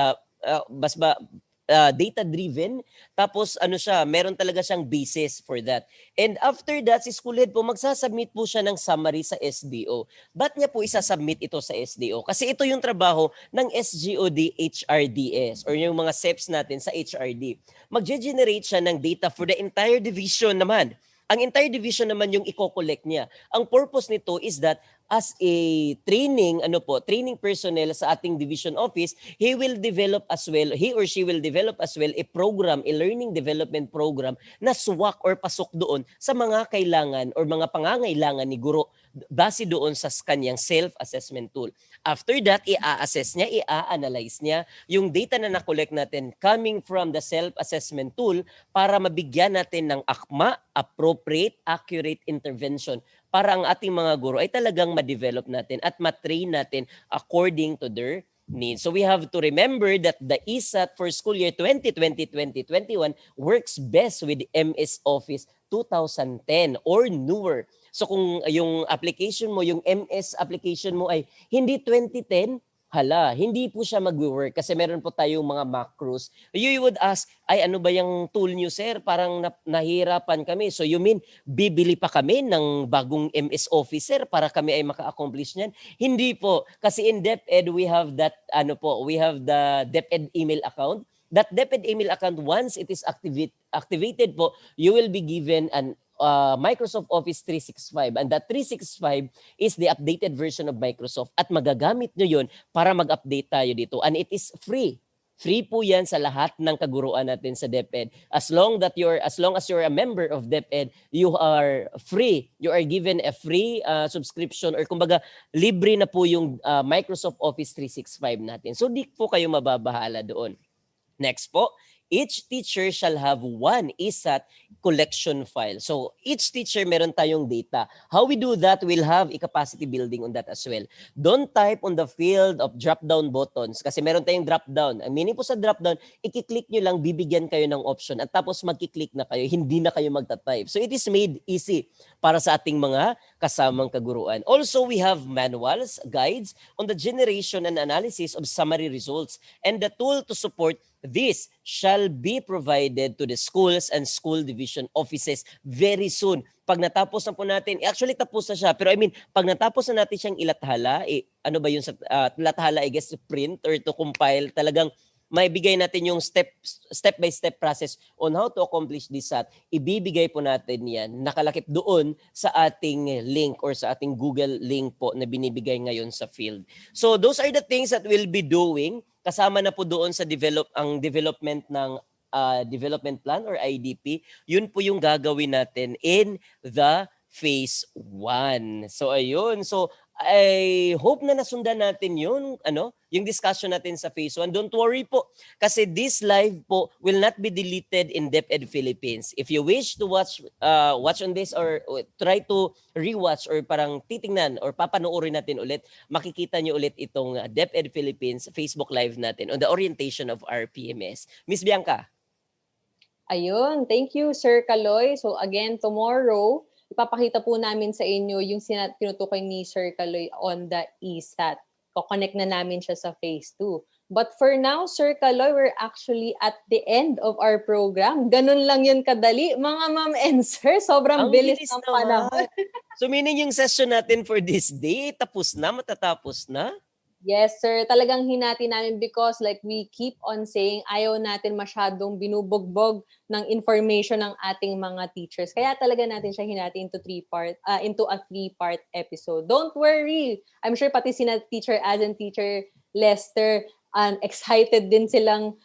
data-driven, tapos meron talaga siyang basis for that. And after that, si school head po, magsasubmit po siya ng summary sa SDO. Ba't niya po isasubmit ito sa SDO? Kasi ito yung trabaho ng SGOD HRDS or yung mga SEPs natin sa HRD. Mag-generate siya ng data for the entire division naman. Ang entire division naman yung i-collect niya. Ang purpose nito is that as a training personnel sa ating division office, he or she will develop as well a program, a learning development program na swak or pasok doon sa mga kailangan or mga pangangailangan ni guro base doon sa kanyang self-assessment tool. After that, i-assess niya, i-analyze niya yung data na na-collect natin coming from the self-assessment tool para mabigyan natin ng akma, appropriate, accurate intervention para ang ating mga guro ay talagang ma-develop natin at ma-train natin according to their needs. So we have to remember that the ESAT for school year 2020-2021 works best with MS Office 2010 or newer. So kung yung application mo, yung MS application mo ay hindi 2010, hindi po siya mag-work kasi meron po tayong mga macros. You would ask, ano ba yung tool nyo, sir? Parang nahirapan kami. So you mean, bibili pa kami ng bagong MS Officer para kami ay maka-accomplish niyan? Hindi po. Kasi in DepEd, we have that, we have the DepEd email account. That DepEd email account, once it is activated po, you will be given an Microsoft Office 365 and that 365 is the updated version of Microsoft at magagamit nyo yun para mag-update tayo dito and it is free. Free po yan sa lahat ng kaguruan natin sa DepEd. As long as you're a member of DepEd, you are free. You are given a free subscription or kumbaga libre na po yung Microsoft Office 365 natin. So di po kayo mababahala doon. Next po, each teacher shall have one ESAT collection file. So each teacher meron tayong data. How we do that, we'll have a capacity building on that as well. Don't type on the field of drop-down buttons kasi meron tayong drop-down. Ang meaning po sa drop-down, i-click nyo lang, bibigyan kayo ng option at tapos magki-click na kayo, hindi na kayo magta-type. So it is made easy para sa ating mga kasamang kaguruan. Also, we have manuals, guides on the generation and analysis of summary results and the tool to support this shall be provided to the schools and school division offices very soon. Pag natapos na po natin, actually tapos na siya, pero I mean, pag natapos na natin siyang ilathala, ano ba yun sa lathala, I guess, to print or to compile, talagang maibigay natin yung step-by-step process on how to accomplish this at ibibigay po natin yan nakalakip doon sa ating link or sa ating Google link po na binibigay ngayon sa field. So those are the things that we'll be doing. Kasama na po doon sa development ng development plan or IDP. Yun po yung gagawin natin in the phase 1. So ayun. So I hope na nasundan natin yun, yung discussion natin sa phase 1. Don't worry po, kasi this live po will not be deleted in DepEd Philippines. If you wish to watch on this or try to rewatch or parang titingnan or papanoorin natin ulit, makikita nyo ulit itong DepEd Philippines Facebook Live natin on the orientation of our PMS. Miss Bianca. Ayun, thank you, Sir Kaloy. So again, tomorrow, ipapakita po namin sa inyo yung tinutukoy ni Sir Kaloy on the ESAT. Ko-connect na namin siya sa phase 2. But for now, Sir Kaloy, we're actually at the end of our program. Ganun lang yun kadali. Mga ma'am and sir, sobrang bilis ng panahon. So meaning yung session natin for this day, tapos na, matatapos na? Yes, sir. Talagang hinati namin because like we keep on saying, ayaw natin masyadong binubugbog ng information ng ating mga teachers. Kaya talaga natin siya hinati into a 3-part episode. Don't worry. I'm sure pati sina Teacher Az and Teacher Lester, excited din silang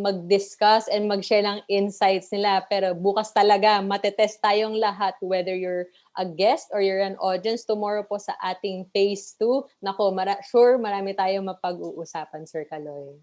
mag-discuss and mag-share ng insights nila. Pero bukas talaga, matetest tayong lahat, whether you're a guest or you're an audience tomorrow po sa ating phase 2. Nako, sure marami tayong mapag-uusapan, Sir Kaloy.